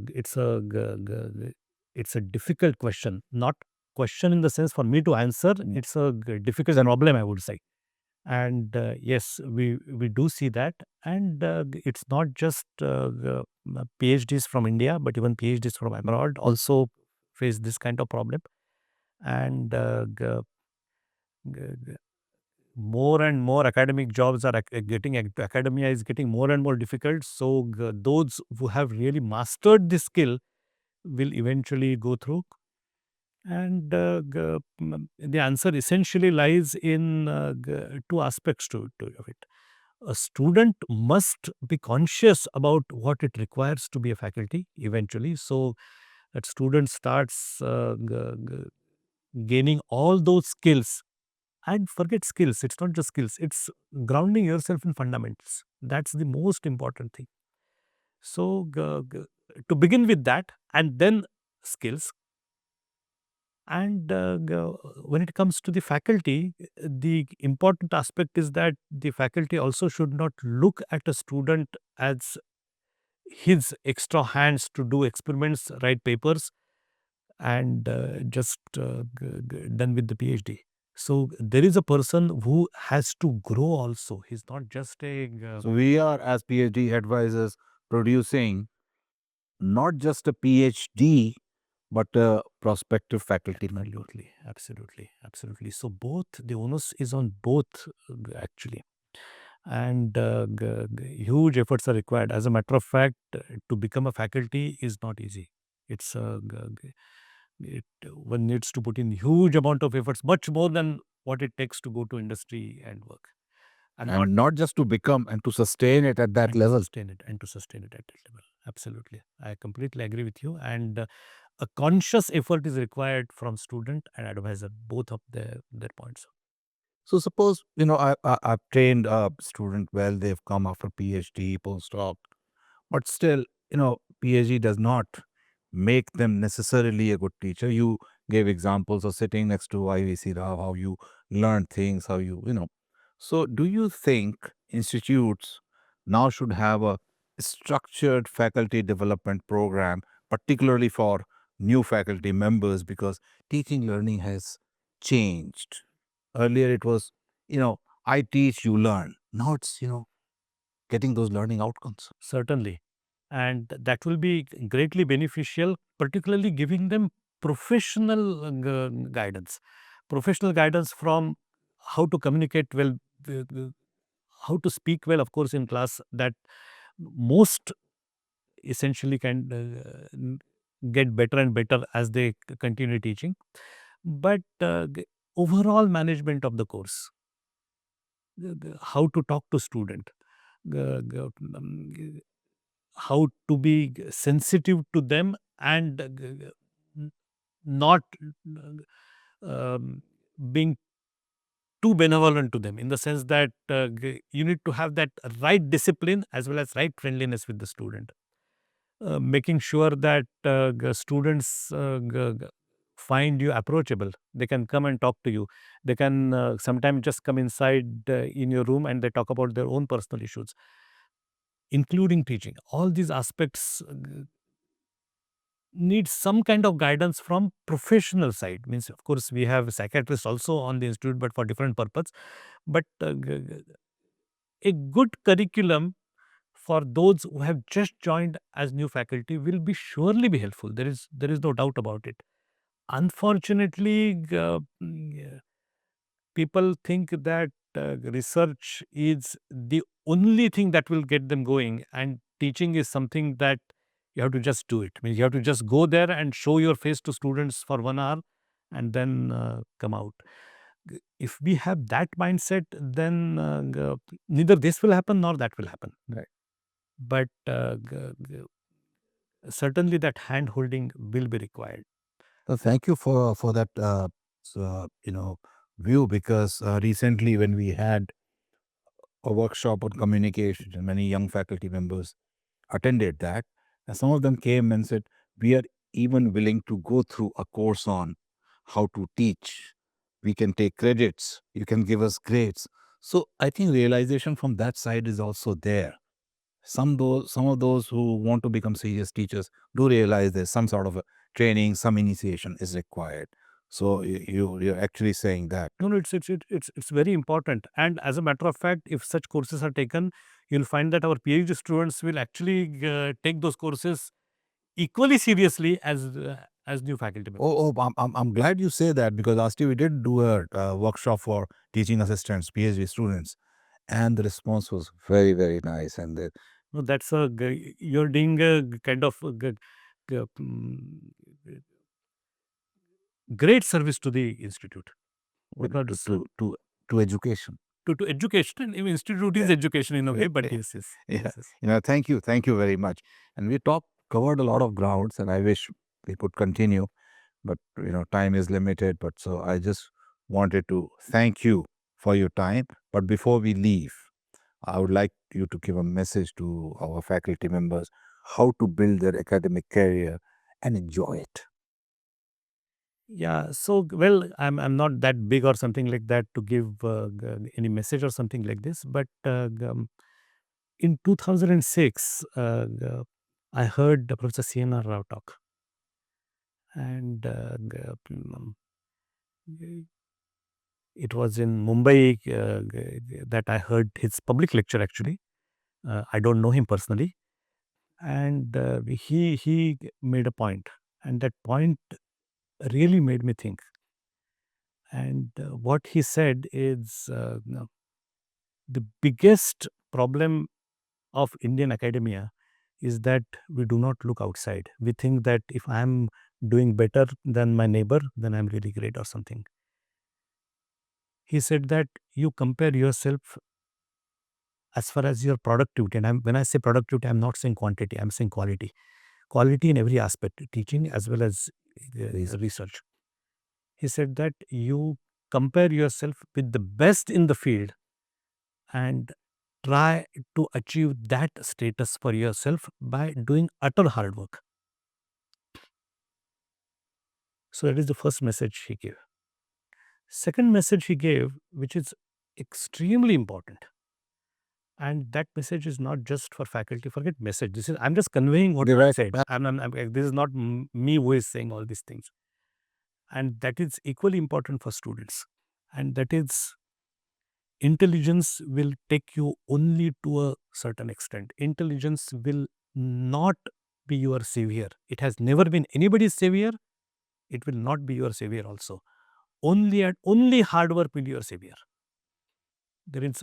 Speaker 2: difficult question. Not question in the sense for me to answer. It's a difficult problem, I would say. And yes, we do see that. And it's not just PhDs from India, but even PhDs from abroad also face this kind of problem. And g- more and more academic jobs are academia is getting more and more difficult. So those who have really mastered this skill will eventually go through. And the answer essentially lies in two aspects to of it. A student must be conscious about what it requires to be a faculty eventually. So that student starts gaining all those skills. And forget skills, it's not just skills, it's grounding yourself in fundamentals. That's the most important thing. So to begin with that, and then skills. And when it comes to the faculty, the important aspect is that the faculty also should not look at a student as his extra hands to do experiments, write papers, and just done with the PhD. So there is a person who has to grow also. He's not just a.
Speaker 1: So we are, as PhD advisors, producing not just a PhD, but a prospective faculty member.
Speaker 2: Absolutely, absolutely, absolutely. So both the onus is on both actually, and huge efforts are required. As a matter of fact, to become a faculty is not easy. It's one needs to put in huge amount of efforts, much more than what it takes to go to industry and work.
Speaker 1: And not just to become and to sustain it at that
Speaker 2: and
Speaker 1: level.
Speaker 2: to sustain it and to sustain it at that level. Absolutely, I completely agree with you. And a conscious effort is required from student and advisor, both of their points.
Speaker 1: So suppose, I've trained a student well, they've come after PhD, postdoc, but still, PhD does not make them necessarily a good teacher. You gave examples of sitting next to IVC Rao, how you learn things, how you. So do you think institutes now should have a structured faculty development program, particularly for new faculty members, because teaching learning has changed? Earlier it was, I teach, you learn. Now it's, getting those learning outcomes.
Speaker 2: Certainly, and that will be greatly beneficial, particularly giving them professional professional guidance from how to communicate well, how to speak well, of course, in class. That most essentially can get better and better as they continue teaching. But overall management of the course, how to talk to student, how to be sensitive to them and not um, being too benevolent to them, in the sense that you need to have that right discipline as well as right friendliness with the student, making sure that students find you approachable. They can come and talk to you. They can sometimes just come inside in your room and they talk about their own personal issues, including teaching. All these aspects need some kind of guidance from professional side. Means, of course, we have psychiatrists also on the institute, but for different purpose. But a good curriculum for those who have just joined as new faculty will be surely be helpful. There is no doubt about it. Unfortunately, people think that research is the only thing that will get them going, and teaching is something that you have to just do it. I mean, you have to just go there and show your face to students for 1 hour and then come out. If we have that mindset, then neither this will happen nor that will happen.
Speaker 1: Right.
Speaker 2: But certainly that hand holding will be required.
Speaker 1: So thank you for that view, because recently when we had a workshop on communication, and many young faculty members attended that, and some of them came and said, we are even willing to go through a course on how to teach. We can take credits, you can give us grades. So I think realization from that side is also there. Some of those who want to become serious teachers do realize there's some sort of a training, some initiation is required. So you're actually saying that.
Speaker 2: No, no, it's very important. And as a matter of fact, if such courses are taken, you'll find that our PhD students will actually take those courses equally seriously as new faculty members.
Speaker 1: I'm glad you say that, because last year we did do a workshop for teaching assistants, PhD students, and the response was very, very nice. And
Speaker 2: No, that's you're doing a kind of great service to the institute, because
Speaker 1: to education.
Speaker 2: to education, and even institute is
Speaker 1: Yeah.
Speaker 2: education in a way. But yes, yes,
Speaker 1: Yeah.
Speaker 2: yes, yes.
Speaker 1: Thank you very much. And we covered a lot of grounds, and I wish we could continue, but time is limited. But so I just wanted to thank you for your time. But before we leave, I would like you to give a message to our faculty members how to build their academic career and enjoy it.
Speaker 2: Yeah. So, well, I'm not that big or something like that to give any message or something like this. But in 2006, I heard Professor C.N.R. Rao talk, and it was in Mumbai that I heard his public lecture. Actually, I don't know him personally, and he made a point, and that point really made me think. And what he said is, the biggest problem of Indian academia is that we do not look outside. We think that if I'm doing better than my neighbor, then I'm really great or something. He said that you compare yourself as far as your productivity. And when I say productivity, I'm not saying quantity, I'm saying quality. Quality in every aspect, teaching as well as research. He said that you compare yourself with the best in the field and try to achieve that status for yourself by doing utter hard work. So that is the first message he gave. Second message he gave, which is extremely important, and that message is not just for faculty. Forget message. This is, I'm just conveying what he
Speaker 1: Direct.
Speaker 2: said. This is not me who is saying all these things, and that is equally important for students. And that is, intelligence will take you only to a certain extent. Intelligence will not be your savior. It has never been anybody's savior. It will not be your savior also. Only hard work will be your savior. There is,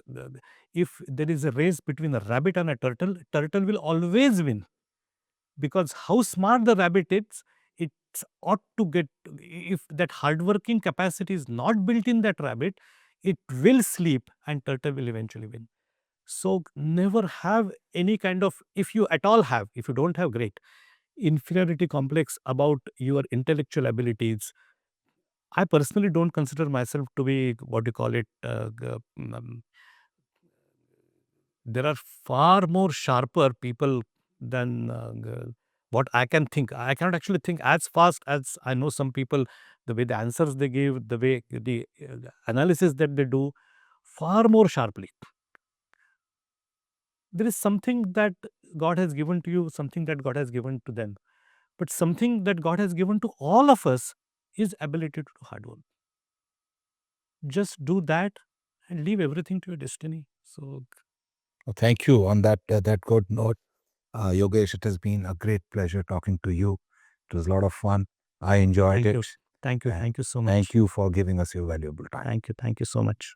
Speaker 2: if there is a race between a rabbit and a turtle, turtle will always win, because how smart the rabbit is, it ought to get. If that hardworking capacity is not built in that rabbit, it will sleep and turtle will eventually win. So never have any kind of, if you at all have, if you don't have, great, inferiority complex about your intellectual abilities. I personally don't consider myself to be, what do you call it, there are far more sharper people than what I can think. I cannot actually think as fast as I know some people, the way the answers they give, the way the analysis that they do, far more sharply. There is something that God has given to you, something that God has given to them. But something that God has given to all of us is ability to do hard work. Just do that and leave everything to your destiny. So
Speaker 3: Well, thank you on that good note. Yogesh, it has been a great pleasure talking to you. It was a lot of fun. I enjoyed
Speaker 2: thank
Speaker 3: it.
Speaker 2: you. Thank you.
Speaker 3: And
Speaker 2: Thank you so much.
Speaker 3: thank you for giving us your valuable time.
Speaker 2: Thank you. Thank you so much.